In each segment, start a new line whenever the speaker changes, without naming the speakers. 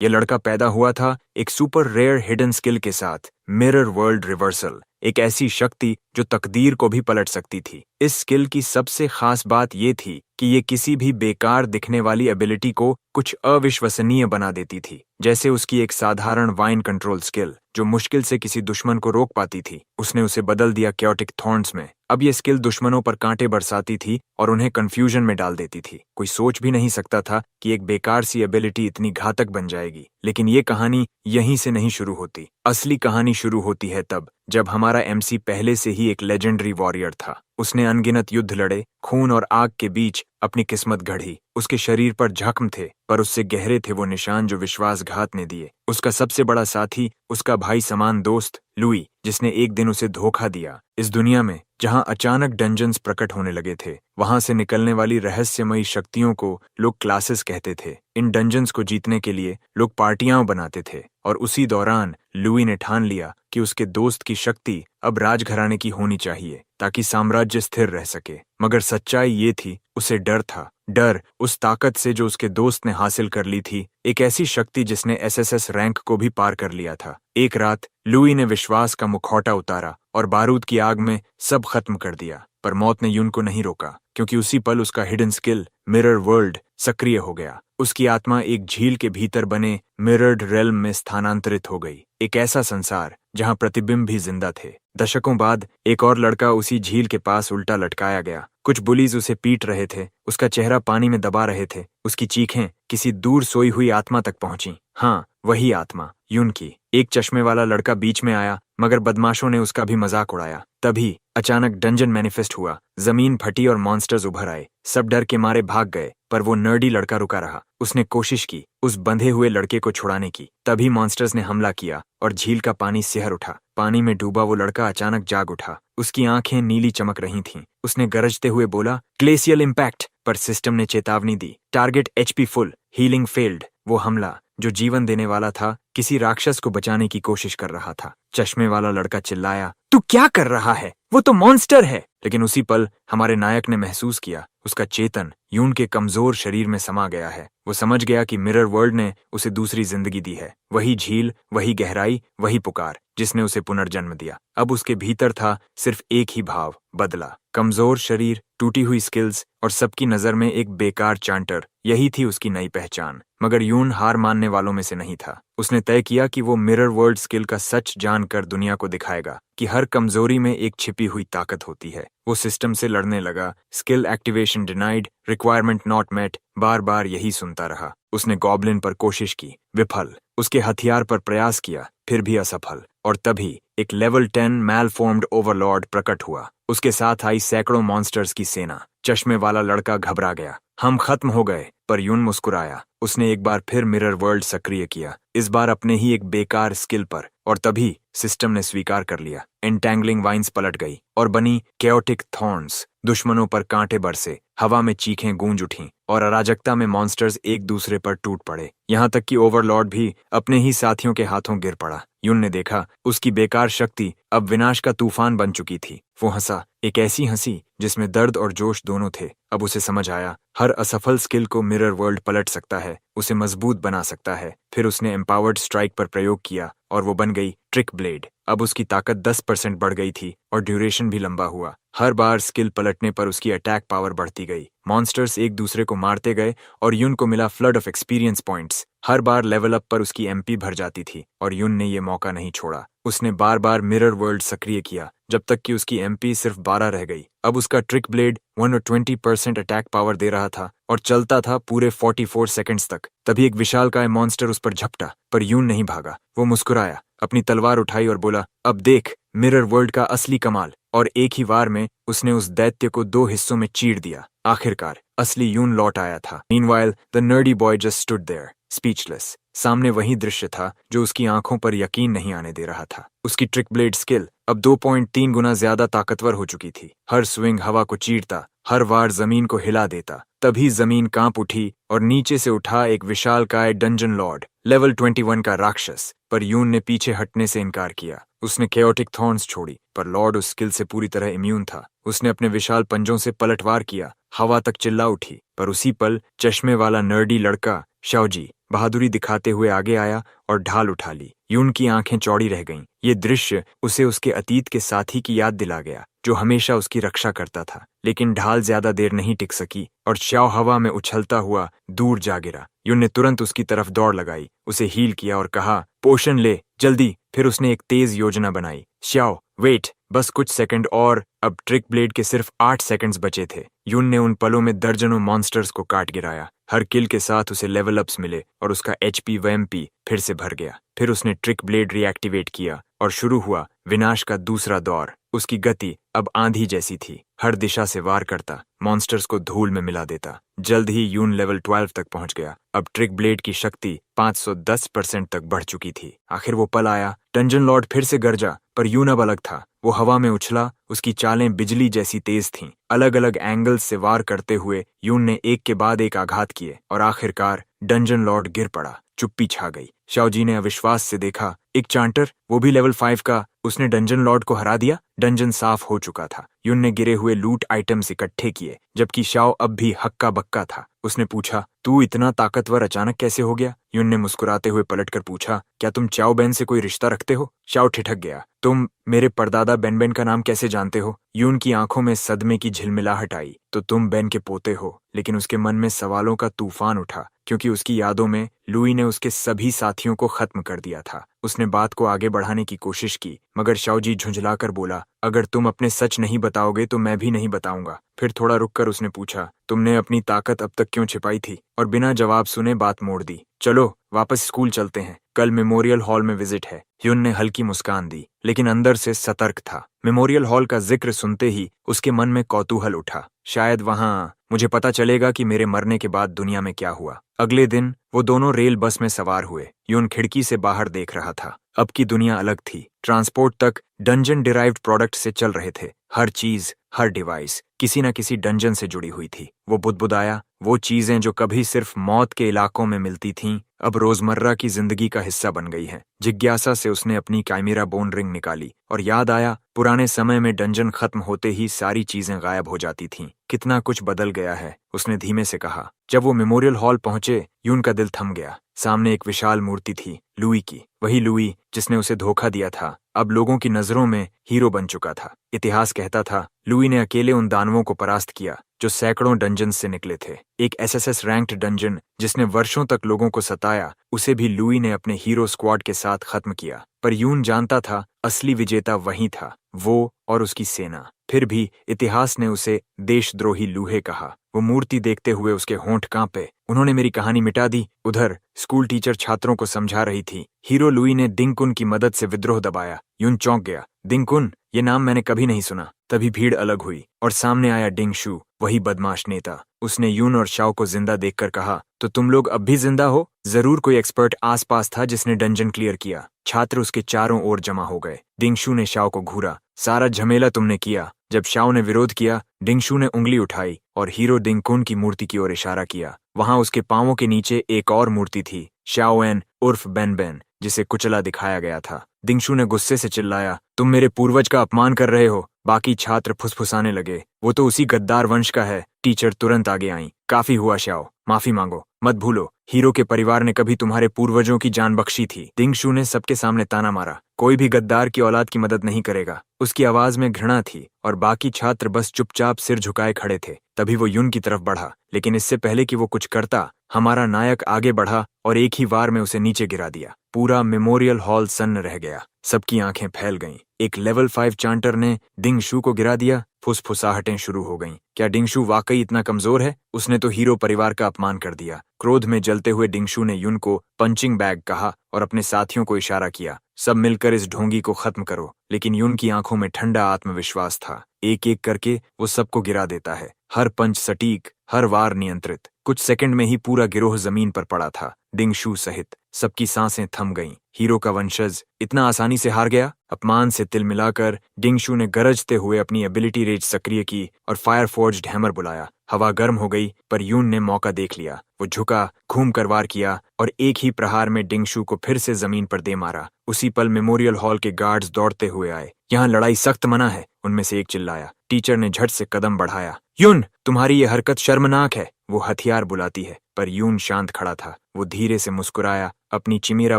ये लड़का पैदा हुआ था एक सुपर रेयर हिडन स्किल के साथ, मिरर वर्ल्ड रिवर्सल, एक ऐसी शक्ति जो तकदीर को भी पलट सकती थी। इस स्किल की सबसे खास बात ये थी कि ये किसी भी बेकार दिखने वाली एबिलिटी को कुछ अविश्वसनीय बना देती थी। जैसे उसकी एक साधारण वाइन कंट्रोल स्किल जो मुश्किल से किसी दुश्मन को रोक पाती थी, उसने उसे बदल दिया क्योटिक थॉर्न्स में। अब ये स्किल दुश्मनों पर कांटे बरसाती थी और उन्हें कंफ्यूजन में डाल देती थी। कोई सोच भी नहीं सकता था कि एक बेकार सी एबिलिटी इतनी घातक बन जाएगी। लेकिन ये कहानी यहीं से नहीं शुरू होती। असली कहानी शुरू होती है तब जब हमारा एमसी पहले से ही एक लेजेंडरी वॉरियर था। उसने अनगिनत युद्ध लड़े, खून और आग के बीच अपनी किस्मत गढ़ी। उसके शरीर पर जख्म थे, पर उससे गहरे थे वो निशान जो विश्वासघात ने दिए। उसका सबसे बड़ा साथी उसका भाई समान दोस्त लुई, जिसने एक दिन उसे धोखा दिया। इस दुनिया में जहां अचानक डंजन्स प्रकट होने लगे थे, वहां से निकलने वाली रहस्यमयी शक्तियों को लोग क्लासेस कहते थे। इन डंजन्स को जीतने के लिए लोग पार्टियां बनाते थे, और उसी दौरान लुई ने ठान लिया कि उसके दोस्त की शक्ति अब राजघराने की होनी चाहिए ताकि साम्राज्य स्थिर रह सके। मगर सच्चाई ये थी, उसे डर था। डर उस ताकत से जो उसके दोस्त ने हासिल कर ली थी, एक ऐसी शक्ति जिसने एसएसएस रैंक को भी पार कर लिया था। एक रात लुई ने विश्वास का मुखौटा उतारा और बारूद की आग में सब खत्म कर दिया। पर मौत ने यून को नहीं रोका, क्योंकि उसी पल उसका हिडन स्किल मिरर वर्ल्ड सक्रिय हो गया। उसकी आत्मा एक झील के भीतर बने मिरर्ड रेल्म में स्थानांतरित हो गई, एक ऐसा संसार जहां प्रतिबिंब भी जिंदा थे। दशकों बाद एक और लड़का उसी झील के पास उल्टा लटकाया गया। कुछ बुलीज उसे पीट रहे थे, उसका चेहरा पानी में दबा रहे थे। उसकी चीखें किसी दूर सोई हुई आत्मा तक पहुंची। हाँ, वही आत्मा, यून की। एक चश्मे वाला लड़का बीच में आया, मगर बदमाशों ने उसका भी मजाक उड़ाया। तभी अचानक डंजन मैनिफेस्ट हुआ, जमीन फटी और मॉन्स्टर्स उभर आए। सब डर के मारे भाग गए, पर वो नर्डी लड़का रुका रहा। उसने कोशिश की उस बंधे हुए लड़के को छुड़ाने की। तभी मॉन्स्टर्स ने हमला किया और झील का पानी सिहर उठा। पानी में डूबा वो लड़का अचानक जाग उठा। उसकी आंखें नीली चमक रही थीं। उसने गरजते हुए बोला, ग्लेशियल इम्पैक्ट। पर सिस्टम ने चेतावनी दी, target HP full, healing failed. वो हमला जो जीवन देने वाला था, किसी राक्षस को बचाने की कोशिश कर रहा था। चश्मे वाला लड़का चिल्लाया, तू क्या कर रहा है? वो तो मॉन्स्टर है। लेकिन उसी पल हमारे नायक ने महसूस किया, उसका चेतन यून के कमजोर शरीर में समा गया है। वो समझ गया कि मिरर वर्ल्ड ने उसे दूसरी जिंदगी दी है। वही झील, वही गहराई, वही पुकार जिसने उसे पुनर्जन्म दिया। अब उसके भीतर था सिर्फ एक ही भाव, बदला। कमजोर शरीर, टूटी हुई स्किल्स और सबकी नजर में एक बेकार चांटर, यही थी उसकी नई पहचान। मगर यून हार मानने वालों में से नहीं था। उसने तय किया कि वो मिरर वर्ल्ड स्किल का सच जानकर दुनिया को दिखाएगा कि हर कमजोरी में एक छिपी हुई ताकत होती है। वो सिस्टम से लड़ने लगा, skill activation denied, requirement not met, बार बार यही सुनता रहा। उसने गॉब्लिन पर कोशिश की, विफल। उसके हथियार पर प्रयास किया, फिर भी असफल। और तभी एक लेवल 10 मैलफॉर्म्ड ओवरलॉर्ड प्रकट हुआ। उसके साथ आई सैकड़ों मॉन्स्टर्स की सेना। चश्मे वाला लड़का घबरा गया, हम खत्म हो गए। पर यून मुस्कुराया। उसने एक बार फिर मिरर वर्ल्ड सक्रिय किया, इस बार अपने ही एक बेकार स्किल पर। और तभी सिस्टम ने स्वीकार कर लिया। एंटैंगलिंग वाइन्स पलट गई और बनी केओटिक थॉर्न्स। दुश्मनों पर कांटे बरसे, हवा में चीखें गूंज उठीं और अराजकता में मॉन्स्टर्स एक दूसरे पर टूट पड़े। यहाँ तक कि ओवरलॉर्ड भी अपने ही साथियों के हाथों गिर पड़ा। यून ने देखा उसकी बेकार शक्ति अब विनाश का तूफान बन चुकी थी। वो हंसा, एक ऐसी हंसी जिसमें दर्द और जोश दोनों थे। अब उसे समझ आया, हर असफल स्किल को मिरर वर्ल्ड पलट सकता है, उसे मजबूत बना सकता है। फिर उसने एम्पावर्ड स्ट्राइक पर प्रयोग किया और वो बन गई ट्रिक ब्लेड। अब उसकी ताकत 10% बढ़ गई थी और ड्यूरेशन भी लंबा हुआ। हर बार स्किल पलटने पर उसकी अटैक पावर बढ़ती गई। मॉन्स्टर्स एक दूसरे को मारते गए और यून को मिला flood of experience points. Her bar level up पर उसकी एमपी भर जाती थी और यून ने ये मौका नहीं छोड़ा। उसने बार बार मिरर वर्ल्ड सक्रिय किया जब तक कि उसकी एमपी सिर्फ 12 रह गई। अब उसका ट्रिक ब्लेड 120% अटैक पावर दे रहा था और चलता था पूरे 44 सेकंड्स तक। तभी एक विशालकाय मॉन्स्टर उस पर झपटा, पर यून नहीं भागा। वो मुस्कुराया, अपनी तलवार उठाई और बोला, अब देख मिरर वर्ल्ड का असली कमाल। और एक ही वार में उसने उस दैत्य को 2 हिस्सों में चीर दिया। आखिरकार असली यून लौट आया था। Meanwhile the nerdy boy just stood there, speechless. सामने वही दृश्य था जो उसकी आंखों पर यकीन नहीं आने दे रहा था। उसकी ट्रिक ब्लेड स्किल अब 2.3 गुना ज्यादा ताकतवर हो चुकी थी। हर स्विंग हवा को चीरता, हर वार जमीन को हिला देता। तभी जमीन कांप उठी और नीचे से उठा एक विशालकाय डंजन लॉर्ड, लेवल 21 का राक्षस। पर यून ने पीछे हटने से इनकार किया। उसने केओटिक थॉर्न्स छोड़ी, पर लॉर्ड उस स्किल से पूरी तरह इम्यून था। उसने अपने विशाल पंजों से पलटवार किया, हवा तक चिल्ला उठी, पर उसी पल चश्मे वाला नर्डी लड़का शाओजी बहादुरी दिखाते हुए आगे आया और ढाल उठा ली। यून की आंखें चौड़ी रह गईं। ये दृश्य उसे उसके अतीत के साथी की याद दिला गया, जो हमेशा उसकी रक्षा करता था। लेकिन ढाल ज्यादा देर नहीं टिक सकी और श्याओ हवा में उछलता हुआ दूर जा गिरा। यून ने तुरंत उसकी तरफ दौड़ लगाई, उसे हील किया और कहा, पोशन ले जल्दी। फिर उसने एक तेज योजना बनाई। श्याओ वेट, बस कुछ सेकंड और। अब ट्रिक ब्लेड के सिर्फ 8 सेकंड्स बचे थे। यून ने उन पलों में दर्जनों मॉन्स्टर्स को काट गिराया। हर किल के साथ उसे लेवल अप्स मिले और उसका एचपी वैम्पी फिर से भर गया। फिर उसने ट्रिक ब्लेड रीएक्टिवेट किया और शुरू हुआ विनाश का दूसरा दौर। उसकी गति अब आंधी जैसी थी, हर दिशा से वार करता, मॉन्स्टर्स को धूल में मिला देता। जल्द ही यून लेवल 12 तक पहुंच गया। अब ट्रिक ब्लेड की शक्ति 510% तक बढ़ चुकी थी। आखिर वो पल आया। डंजन लॉर्ड फिर से गरजा, पर यून अब अलग था। वो हवा में उछला, उसकी चालें बिजली जैसी तेज थीं। अलग अलग एंगल्स से वार करते हुए यून ने एक के बाद एक आघात किए और आखिरकार डंजन लॉर्ड गिर पड़ा। चुप्पी छा गई। शाओजी ने अविश्वास से देखा, एक चांटर, वो भी लेवल 5 का, उसने डंजन लॉर्ड को हरा दिया। डंजन साफ हो चुका था। यून ने गिरे हुए लूट आइटम्स इकट्ठे किए, जबकि शाओ अब भी हक्का बक्का था। उसने पूछा, तू इतना ताकतवर अचानक कैसे हो गया? यून ने मुस्कुराते हुए पलटकर पूछा, क्या तुम चाओ बेन से कोई रिश्ता रखते हो? शाओ ठिठक गया, तुम मेरे परदादा बेन का नाम कैसे जानते हो? यून की आंखों में सदमे की झिलमिलाहट आई। तो तुम बेन के पोते हो। लेकिन उसके मन में सवालों का तूफान उठा, क्योंकि उसकी यादों में लुई ने उसके सभी साथियों को खत्म कर दिया था। उसने बात को आगे बढ़ाने की कोशिश की, मगर शाओजी झुंझलाकर बोला, अगर तुम अपने सच नहीं बताओगे तो मैं भी नहीं बताऊंगा। फिर थोड़ा रुककर उसने पूछा, तुमने अपनी ताकत अब तक क्यों छिपाई थी? और बिना जवाब सुने बात मोड़ दी, चलो वापस स्कूल चलते हैं, कल मेमोरियल हॉल में विजिट है। ह्यून ने हल्की मुस्कान दी, लेकिन अंदर से सतर्क था। मेमोरियल हॉल का जिक्र सुनते ही उसके मन में कौतूहल उठा। शायद वहां मुझे पता चलेगा कि मेरे मरने के बाद दुनिया में क्या हुआ। अगले दिन वो दोनों रेल बस में सवार हुए। यून खिड़की से बाहर देख रहा था। अब की दुनिया अलग थी। ट्रांसपोर्ट तक डंजन डिराइव्ड प्रोडक्ट से चल रहे थे। हर चीज, हर डिवाइस किसी न किसी डंजन से जुड़ी हुई थी। वो बुदबुदाया, वो चीजें जो कभी सिर्फ मौत के इलाकों में मिलती थीं, अब रोजमर्रा की जिंदगी का हिस्सा बन गई हैं। जिज्ञासा से उसने अपनी काइमेरा बोन रिंग निकाली और याद आया, पुराने समय में डंजन खत्म होते ही सारी चीजें गायब हो जाती थीं। कितना कुछ बदल गया है, उसने धीमे से कहा। जब वो मेमोरियल हॉल पहुंचे, यून का दिल थम गया। सामने एक विशाल मूर्ति थी, लुई की। वही लुई जिसने उसे धोखा दिया था, अब लोगों की नजरों में हीरो बन चुका था। इतिहास कहता था, लुई ने अकेले उन दानवों को परास्त किया जो सैकड़ों डंजन से निकले थे। एक एसएसएस रैंक्ड डंजन जिसने वर्षों तक लोगों को सताया, उसे भी लुई ने अपने हीरो स्क्वाड के साथ खत्म किया। पर यून जानता था, असली विजेता वही था, वो और उसकी सेना। फिर भी इतिहास ने उसे देशद्रोही लूहे कहा। वो मूर्ति देखते हुए उसके होंठ कांपे। उन्होंने मेरी कहानी मिटा दी। उधर स्कूल टीचर छात्रों को समझा रही थी। हीरो लुई ने दिंगकुन की मदद से विद्रोह दबाया। यून चौंक गया। दिंगकुन, ये नाम मैंने कभी नहीं सुना। तभी भीड़ अलग हुई और सामने आया डिंगशू, वही बदमाश नेता। उसने यून और शाओ को जिंदा देखकर कहा, तो तुम लोग अब भी जिंदा हो? जरूर कोई एक्सपर्ट आसपास था जिसने डंजन क्लियर किया। छात्र उसके चारों ओर जमा हो गए। डिंगशू ने शाओ को घूरा, सारा झमेला तुमने किया। जब शाओ ने विरोध किया, डिंगशू ने उंगली उठाई और हीरो दिंगकुन की मूर्ति की ओर इशारा किया। वहां उसके पांवों के नीचे एक और मूर्ति थी, शाओएन उर्फ बेन, जिसे कुचला दिखाया गया था। दिंगशू ने गुस्से से चिल्लाया, तुम मेरे पूर्वज का अपमान कर रहे हो। बाकी छात्र फुसफुसाने लगे, वो तो उसी गद्दार वंश का है। टीचर तुरंत आगे आईं, काफी हुआ शाओ, माफी मांगो। मत भूलो, हीरो के परिवार ने कभी तुम्हारे पूर्वजों की जान बख्शी थी। दिंगशू ने सबके सामने ताना मारा, कोई भी गद्दार की औलाद की मदद नहीं करेगा। उसकी आवाज में घृणा थी और बाकी छात्र बस चुपचाप सिर झुकाए खड़े थे। तभी वो यून की तरफ बढ़ा, लेकिन इससे पहले कि वो कुछ करता, हमारा नायक आगे बढ़ा और एक ही वार में उसे नीचे गिरा दिया। पूरा मेमोरियल हॉल सन्न रह गया। सबकी आंखें फैल गईं। एक लेवल 5 चांटर ने डिंगशू को गिरा दिया। फुसफुसाहटें शुरू हो गईं। क्या डिंगशू वाकई इतना कमजोर है? उसने तो हीरो परिवार का अपमान कर दिया। क्रोध में जलते हुए डिंगशू ने यून को पंचिंग बैग कहा और अपने साथियों को इशारा किया, सब मिलकर इस ढोंगी को खत्म करो। लेकिन यून की आंखों में ठंडा आत्मविश्वास था। एक एक करके वो सबको गिरा देता है, हर पंच सटीक, हर वार नियंत्रित। कुछ सेकंड में ही पूरा गिरोह जमीन पर पड़ा था, डिंगशू सहित। सबकी सांसें थम गईं। हीरो का वंशज इतना आसानी से हार गया? अपमान से तिल मिलाकर डिंगशू ने गरजते हुए अपनी एबिलिटी रेज सक्रिय की और फायर फोर्ज्ड हैमर बुलाया। हवा गर्म हो गई, पर यून ने मौका देख लिया। वो झुका, घूम कर वार किया और एक ही प्रहार में डिंगशू को फिर से जमीन पर दे मारा। उसी पल मेमोरियल हॉल के गार्ड्स दौड़ते हुए आए। यहाँ लड़ाई सख्त मना है, उनमें से एक चिल्लाया। टीचर ने झट से कदम बढ़ाया। यून, तुम्हारी ये हरकत शर्मनाक है। वो हथियार बुलाती है, पर यून शांत खड़ा था। वो धीरे से मुस्कुराया, अपनी चिमेरा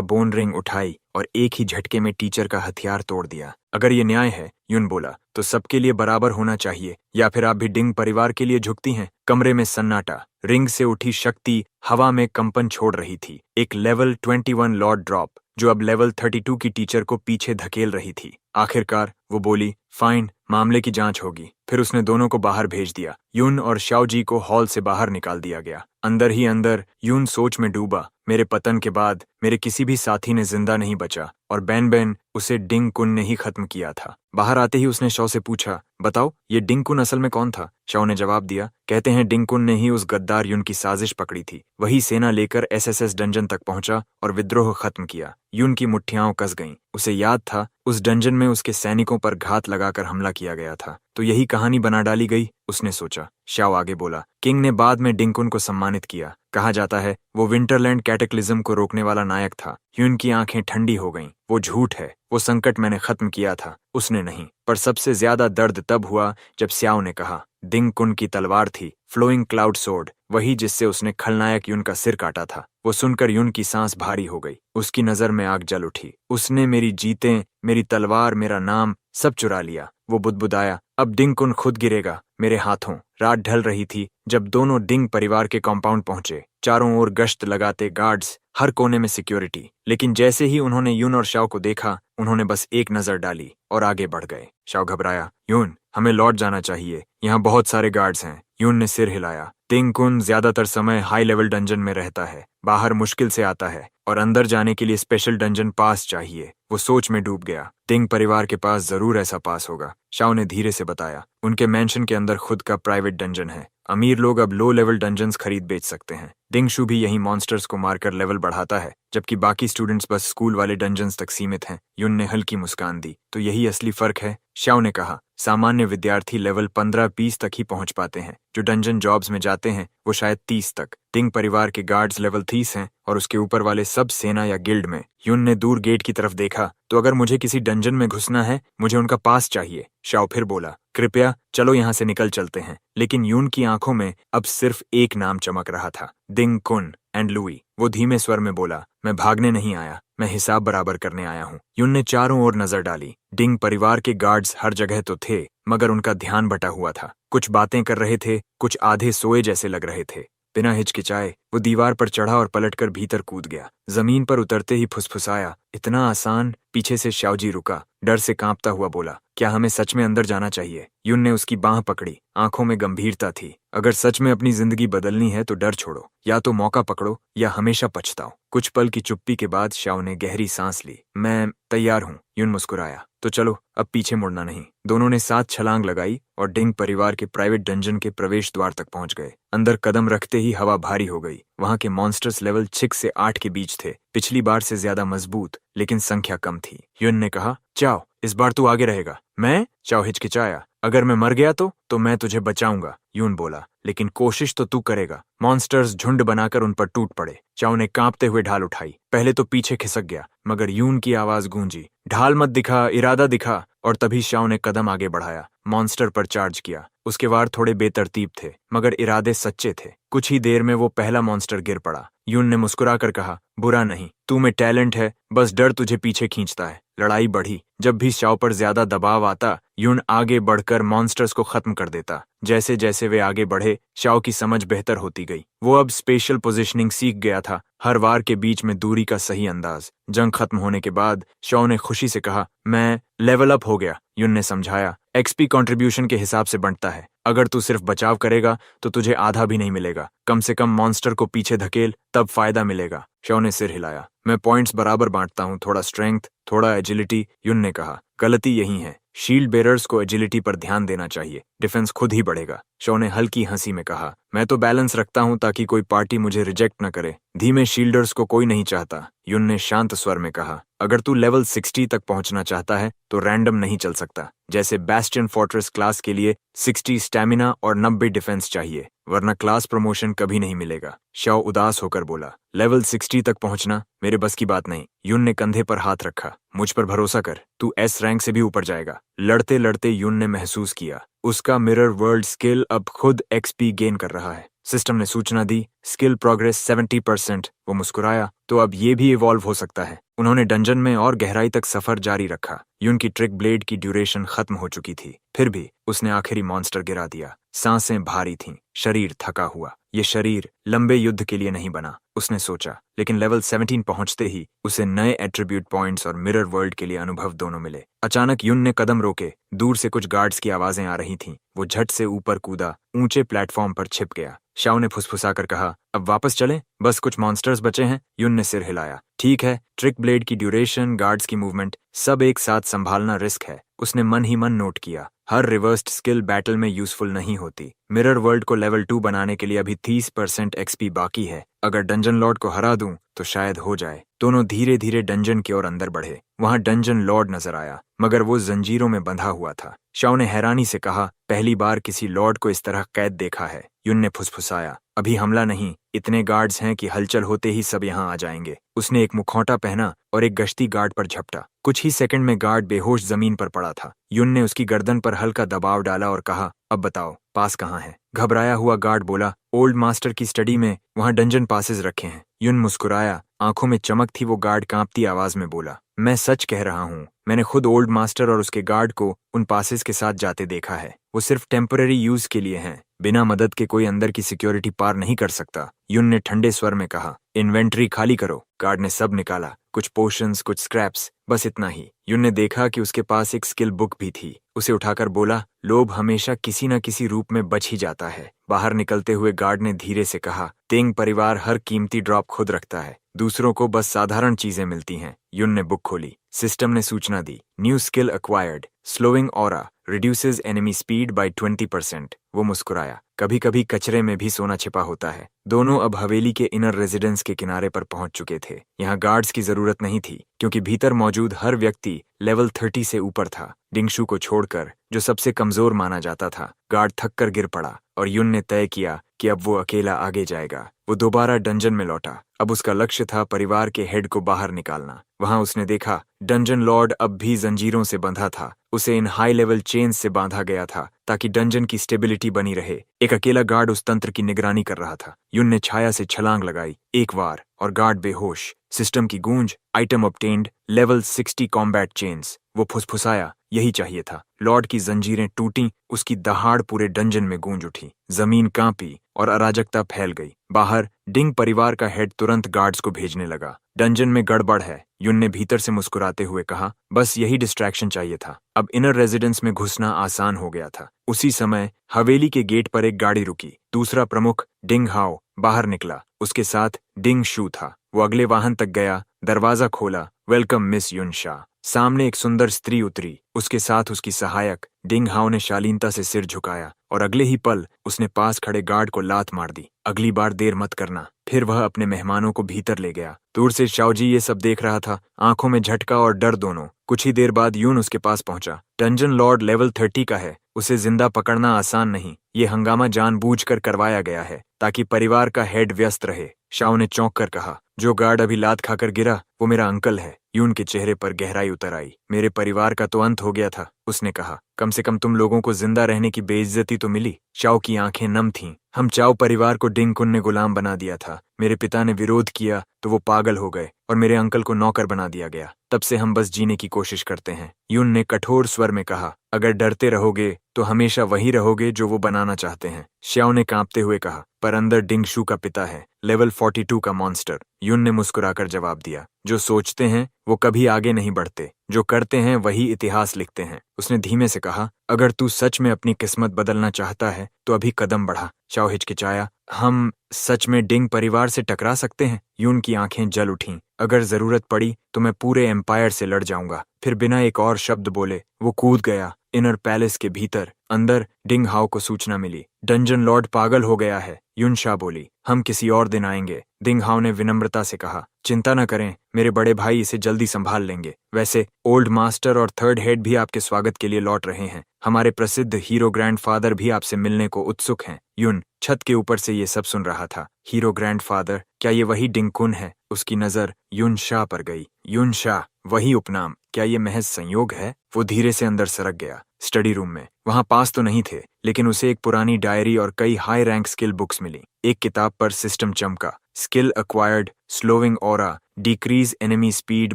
बोन रिंग उठाई और एक ही झटके में टीचर का हथियार तोड़ दिया। अगर ये न्याय है, यून बोला, तो सबके लिए बराबर होना चाहिए, या फिर आप भी डिंग परिवार के लिए झुकती हैं? कमरे में सन्नाटा। रिंग से उठी शक्ति हवा में कंपन छोड़ रही थी। एक लेवल 21 लॉर्ड ड्रॉप, जो अब लेवल 32 की टीचर को पीछे धकेल रही थी। आखिरकार वो बोली, फाइन, मामले की जांच होगी। फिर उसने दोनों को बाहर भेज दिया। यून और शाओजी को हॉल से बाहर निकाल दिया गया। अंदर ही अंदर यून सोच में डूबा। मेरे पतन के बाद मेरे किसी भी साथी ने जिंदा नहीं बचा, और बैन बैन उसे डिंग कुन ने ही खत्म किया था। बाहर आते ही उसने शाओ से पूछा, बताओ, ये डिंग कुन असल में कौन था? शाओ ने जवाब दिया, कहते हैं डिंग कुन ने ही उस गद्दार यून की साजिश पकड़ी थी। वही सेना लेकर एसएसएस डंजन तक पहुंचा और विद्रोह खत्म किया। यून की मुट्ठियां कस गईं। उसे याद था उस डंजन में उसके सैनिकों पर घात लगाकर हमला किया गया था, तो यही कहानी बना डाली गई, उसने सोचा। शाओ आगे बोला, किंग ने बाद में डिंग कुन को सम्मानित किया। कहा जाता है वो विंटरलैंड कैटेक्लिज्म को रोकने वाला नायक था। यून की आंखें ठंडी हो गईं। वो झूठ है, वो संकट मैंने खत्म किया था, उसने नहीं। पर सबसे ज्यादा दर्द तब हुआ जब स्याओ ने कहा, डिंग कुन की तलवार थी फ्लोइंग क्लाउड सोर्ड, वही जिससे उसने खलनायक यून का सिर काटा था। वो सुनकर यून की सांस भारी हो गई। उसकी नजर में आग जल उठी। उसने मेरी जीतें, मेरी तलवार, मेरा नाम सब चुरा लिया। वो बुदबुदाया, अब डिंग कुन खुद गिरेगा मेरे हाथों। रात ढल रही थी जब दोनों डिंग परिवार के कॉम्पाउंड पहुंचे। चारों ओर गश्त लगाते गार्ड्स, हर कोने में सिक्योरिटी। लेकिन जैसे ही उन्होंने यून और शाओ को देखा, उन्होंने बस एक नजर डाली और आगे बढ़ गए। शाओ घबराया, यून, हमें लौट जाना चाहिए, यहाँ बहुत सारे गार्ड्स हैं। यून ने सिर हिलाया। डिंग कुन ज्यादातर समय हाई लेवल डंजन में रहता है, बाहर मुश्किल से आता है, और अंदर जाने के लिए स्पेशल डंजन पास चाहिए। वो सोच में डूब गया। डिंग परिवार के पास जरूर ऐसा पास होगा, शाओ ने धीरे से बताया। उनके मैंशन के अंदर खुद का प्राइवेट डंजन है। अमीर लोग अब लो लेवल डंजन्स खरीद बेच सकते हैं। डिंगशू भी यही मॉन्स्टर्स को मारकर लेवल बढ़ाता है, जबकि बाकी स्टूडेंट्स बस स्कूल वाले डंजन्स तक सीमित हैं। यून ने हल्की मुस्कान दी, तो यही असली फर्क है, शाओ ने कहा। सामान्य विद्यार्थी लेवल 15-20 तक ही पहुंच पाते हैं। जो डंजन जॉब्स में जाते हैं वो शायद 30 तक। डिंग परिवार के गार्ड्स लेवल 30 हैं और उसके ऊपर वाले सब सेना या गिल्ड में। यून ने दूर गेट की तरफ देखा, तो अगर मुझे किसी डंजन में घुसना है, मुझे उनका पास चाहिए। शाओ फिर बोला, कृपया चलो यहाँ से निकल चलते हैं। लेकिन यून की आंखों में अब सिर्फ एक नाम चमक रहा था, डिंग कुन एंड लुई। वो धीमे स्वर में बोला, मैं भागने नहीं आया, मैं हिसाब बराबर करने आया हूँ। यून ने चारों ओर नजर डाली। डिंग परिवार के गार्ड्स हर जगह तो थे, मगर उनका ध्यान बटा हुआ था। कुछ बातें कर रहे थे, कुछ आधे सोए जैसे लग रहे थे। बिना हिचकिचाए वो दीवार पर चढ़ा और पलटकर भीतर कूद गया। जमीन पर उतरते ही फुसफुसाया, इतना आसान। पीछे से शाओजी रुका, डर से कांपता हुआ बोला, क्या हमें सच में अंदर जाना चाहिए? यून ने उसकी बांह पकड़ी, आंखों में गंभीरता थी। अगर सच में अपनी जिंदगी बदलनी है तो डर छोड़ो, या तो मौका पकड़ो या हमेशा पछताओ। कुछ पल की चुप्पी के बाद शाओ ने गहरी सांस ली। मैं तैयार हूँ, यून मुस्कुराया। तो चलो, अब पीछे मुड़ना नहीं। दोनों ने साथ छलांग लगाई और डिंग परिवार के प्राइवेट डंजन के प्रवेश द्वार तक पहुंच गए। अंदर कदम रखते ही हवा भारी हो गई। वहां के मॉन्स्टर्स लेवल 6 से 8 के बीच थे। पिछली बार से ज्यादा मजबूत, लेकिन संख्या कम थी। यून ने कहा, चाओ, इस बार तू आगे रहेगा। मैं? चाओ हिचकिचाया। अगर मैं मर गया तो मैं तुझे बचाऊंगा, यून बोला, लेकिन कोशिश तो तू करेगा। मॉन्स्टर्स झुंड बनाकर उन पर टूट पड़े। चाओ ने कांपते हुए ढाल उठाई। पहले तो पीछे खिसक गया, मगर यून की आवाज गूंजी, ढाल मत दिखा, इरादा दिखा। और तभी शाओ ने कदम आगे बढ़ाया, मॉन्स्टर पर चार्ज किया। उसके वार थोड़े बेतरतीब थे, मगर इरादे सच्चे थे। कुछ ही देर में वो पहला मॉन्स्टर गिर पड़ा। यून ने मुस्कुराकर कहा, बुरा नहीं, तू में टैलेंट है, बस डर तुझे पीछे खींचता है। लड़ाई बढ़ी। जब भी शाओ पर ज्यादा दबाव आता, यून आगे बढ़कर मॉन्स्टर्स को खत्म कर देता। जैसे जैसे वे आगे बढ़े, शाओ की समझ बेहतर होती गई। वो अब स्पेशल पोजीशनिंग सीख गया था, हर वार के बीच में दूरी का सही अंदाज। जंग खत्म होने के बाद शाओ ने खुशी से कहा, मैं लेवल अप हो गया। यून ने समझाया, एक्सपी कंट्रीब्यूशन के हिसाब से बढ़ता है। अगर तू सिर्फ बचाव करेगा तो तुझे आधा भी नहीं मिलेगा। कम से कम मॉन्स्टर को पीछे धकेल, तब फायदा मिलेगा। शाओ ने सिर हिलाया। मैं पॉइंट्स बराबर बांटता हूँ, थोड़ा स्ट्रेंथ, थोड़ा एजिलिटी। यून ने कहा, गलती यही है, शील्ड बेरर्स को एजिलिटी पर ध्यान देना चाहिए, डिफेंस खुद ही बढ़ेगा। शाओ ने हल्की हंसी में कहा, मैं तो बैलेंस रखता हूँ ताकि कोई पार्टी मुझे रिजेक्ट न करे। धीमे शील्डर्स को कोई नहीं चाहता, यून ने शांत स्वर में कहा। अगर तू लेवल 60 तक पहुंचना चाहता है तो रैंडम नहीं चल सकता। जैसे बैस्टियन फोर्ट्रेस क्लास के लिए 60 स्टैमिना और 90 डिफेंस चाहिए, वरना क्लास प्रमोशन कभी नहीं मिलेगा। शाओ उदास होकर बोला, लेवल 60 तक पहुंचना मेरे बस की बात नहीं। युन ने कंधे पर हाथ रखा, मुझ पर भरोसा कर, तू एस रैंक से भी ऊपर जाएगा। लड़ते लड़ते युन ने महसूस किया उसका मिरर वर्ल्ड स्किल अब खुद एक्सपी गेन कर रहा है। सिस्टम ने सूचना दी, स्किल प्रोग्रेस 70%। वो मुस्कुराया, तो अब ये भी इवॉल्व हो सकता है। उन्होंने डंजन में और गहराई तक सफर जारी रखा। युन की ट्रिक ब्लेड की ड्यूरेशन खत्म हो चुकी थी, फिर भी उसने आखिरी मॉन्स्टर गिरा दिया। सांसें भारी थीं, शरीर थका हुआ। ये शरीर लंबे युद्ध के लिए नहीं बना, उसने सोचा। लेकिन लेवल 17 पहुंचते ही उसे नए एट्रीब्यूट पॉइंट्स और मिरर वर्ल्ड के लिए अनुभव दोनों मिले। अचानक युन ने कदम रोके। दूर से कुछ गार्ड्स की आवाजें आ रही थीं। वो झट से ऊपर कूदा, ऊंचे प्लेटफॉर्म पर छिप गया। शाओ ने फुसफुसाकर कहा, अब वापस चलें, बस कुछ मॉन्स्टर्स बचे हैं। युन ने सिर हिलाया। ठीक है, ट्रिक ब्लेड की ड्यूरेशन, गार्ड्स की मूवमेंट, सब एक साथ संभालना रिस्क है। उसने मन ही मन नोट किया, हर रिवर्स्ड स्किल बैटल में यूजफुल नहीं होती। मिरर वर्ल्ड को लेवल 2 बनाने के लिए अभी 30% एक्सपी बाकी है। अगर डंजन लॉर्ड को हरा दूं तो शायद हो जाए। दोनों धीरे धीरे डंजन की ओर अंदर बढ़े। वहां डंजन लॉर्ड नजर आया, मगर वो जंजीरों में बंधा हुआ था। शाओ ने हैरानी से कहा, पहली बार किसी लॉर्ड को इस तरह कैद देखा है। युन ने फुसफुसाया, अभी हमला नहीं, इतने गार्ड्स हैं कि हलचल होते ही सब यहाँ आ जाएंगे। उसने एक मुखौटा पहना और एक गश्ती गार्ड पर झपटा। कुछ ही सेकंड में गार्ड बेहोश जमीन पर पड़ा था। युन ने उसकी गर्दन पर हल्का दबाव डाला और कहा, अब बताओ पास कहाँ है? घबराया हुआ गार्ड बोला, ओल्ड मास्टर की स्टडी में, वहां डंजन पासेस रखे हैं। युन मुस्कुराया, आंखों में चमक थी। वो गार्ड कांपती आवाज में बोला, मैं सच कह रहा हूँ, मैंने खुद ओल्ड मास्टर और उसके गार्ड को उन पासेस के साथ जाते देखा है। वो सिर्फ टेम्पररी यूज के लिए हैं, बिना मदद के कोई अंदर की सिक्योरिटी पार नहीं कर सकता। युन ने ठंडे स्वर में कहा, इन्वेंट्री खाली करो। गार्ड ने सब निकाला, कुछ पोशंस, कुछ स्क्रैप्स, बस इतना ही। युन ने देखा कि उसके पास एक स्किल बुक भी थी। उसे उठाकर बोला, लोभ हमेशा किसी न किसी रूप में बच ही जाता है। बाहर निकलते हुए गार्ड ने धीरे से कहा, तेंग परिवार हर कीमती ड्रॉप खुद रखता है, दूसरों को बस साधारण चीजें मिलती हैं। युन ने बुक खोली। सिस्टम ने सूचना दी, new skill acquired, slowing aura, reduces enemy speed by 20%। वो मुस्कुराया, कभी कभी कचरे में भी सोना छिपा होता है। दोनों अब हवेली के इनर रेजिडेंस के किनारे पर पहुंच चुके थे। यहाँ गार्ड्स की जरूरत नहीं थी, क्योंकि भीतर मौजूद हर व्यक्ति लेवल 30 से ऊपर था, डिंगशु को छोड़कर, जो सबसे कमजोर माना जाता था। गार्ड थक कर गिर पड़ा और युन ने तय किया कि अब वो अकेला आगे जाएगा। वो दोबारा डंजन में लौटा। अब उसका लक्ष्य था परिवार के हेड को बाहर निकालना। वहां उसने देखा, डंजन लॉर्ड अब भी जंजीरों से बंधा था। उसे इन हाई लेवल चेन्स से बांधा गया था ताकि डंजन की स्टेबिलिटी बनी रहे। एक अकेला गार्ड उस तंत्र की निगरानी कर रहा था। युन ने छाया से छलांग लगाई, एक बार, और गार्ड बेहोश। सिस्टम की गूंज, item obtained, level 60 combat chains. वो फुसफुसाया, यही चाहिए था। लॉर्ड की जंजीरें टूटी, उसकी दहाड़ पूरे डंजन में गूंज उठी। जमीन कांपी और अराजकता फैल गई। बाहर डिंग परिवार का हेड तुरंत गार्ड्स को भेजने लगा। डंजन में गड़बड़ है, युन ने भीतर से मुस्कुराते हुए कहा, बस यही डिस्ट्रैक्शन चाहिए था। अब इनर रेजिडेंस में घुसना आसान हो गया था। उसी समय हवेली के गेट पर एक गाड़ी रुकी। दूसरा प्रमुख, डिंग हाओ, बाहर निकला। उसके साथ डिंग शू था। वो अगले वाहन तक गया, दरवाजा खोला, वेलकम मिस युन शाह। सामने एक सुंदर स्त्री उतरी, उसके साथ उसकी सहायक। डिंग हाओ ने शालीनता से सिर झुकाया और अगले ही पल उसने पास खड़े गार्ड को लात मार दी। अगली बार देर मत करना। फिर वह अपने मेहमानों को भीतर ले गया। दूर से शाओजी ये सब देख रहा था, आंखों में झटका और डर दोनों। कुछ ही देर बाद यून उसके पास पहुंचा। डंजन लॉर्ड लेवल 30 का है, उसे जिंदा पकड़ना आसान नहीं। ये हंगामा जानबूझकर करवाया गया है ताकि परिवार का हेड व्यस्त रहे। शाओ ने चौंक कर कहा, जो गार्ड अभी लात खाकर गिरा वो मेरा अंकल है। यून के चेहरे पर गहराई उतर आई। मेरे परिवार का तो अंत हो गया था, उसने कहा। कम से कम तुम लोगों को जिंदा रहने की बेइज्जती तो मिली। शाओ की आंखें नम थीं। हम चाओ परिवार को डिंग कुन ने गुलाम बना दिया था। मेरे पिता ने विरोध किया तो वो पागल हो गए और मेरे अंकल को नौकर बना दिया गया। तब से हम बस जीने की कोशिश करते हैं। यून ने कठोर स्वर में कहा, अगर डरते रहोगे तो हमेशा वही रहोगे जो वो बनाना चाहते हैं। शाओ ने कांपते हुए कहा, पर अंदर डिंगशू का पिता है, लेवल 42 का मॉन्स्टर। यून ने मुस्कुराकर जवाब दिया, जो सोचते हैं वो कभी आगे नहीं बढ़ते, जो करते हैं वही इतिहास लिखते हैं। उसने धीमे से कहा, अगर तू सच में अपनी किस्मत बदलना चाहता है तो अभी कदम बढ़ा। शाओ हिचकिचाया, हम सच में डिंग परिवार से टकरा सकते हैं? यून की आंखें जल उठीं। अगर जरूरत पड़ी तो मैं पूरे एम्पायर से लड़ जाऊंगा। फिर बिना एक और शब्द बोले वो कूद गया इनर पैलेस के भीतर। अंदर डिंग हाओ को सूचना मिली, डंजन लॉर्ड पागल हो गया है। युन शाह बोली, हम किसी और दिन आएंगे। डिंग हाओ ने विनम्रता से कहा, चिंता न करें, मेरे बड़े भाई इसे जल्दी संभाल लेंगे। वैसे ओल्ड मास्टर और थर्ड हेड भी आपके स्वागत के लिए लौट रहे हैं। हमारे प्रसिद्ध हीरो ग्रैंडफादर भी आपसे मिलने को उत्सुक हैं। युन छत के ऊपर से ये सब सुन रहा था। हीरो ग्रैंडफादर, क्या ये वही डिंगकुन है? उसकी नजर युन शाह पर गई। युन शाह, वही उपनाम। क्या ये महज संयोग है? वो धीरे से अंदर सरक गया। स्टडी रूम में वहां पास तो नहीं थे, लेकिन उसे एक पुरानी डायरी और कई हाई रैंक स्किल बुक्स मिली। एक किताब पर सिस्टम चमका, skill acquired, slowing aura, decrease enemy speed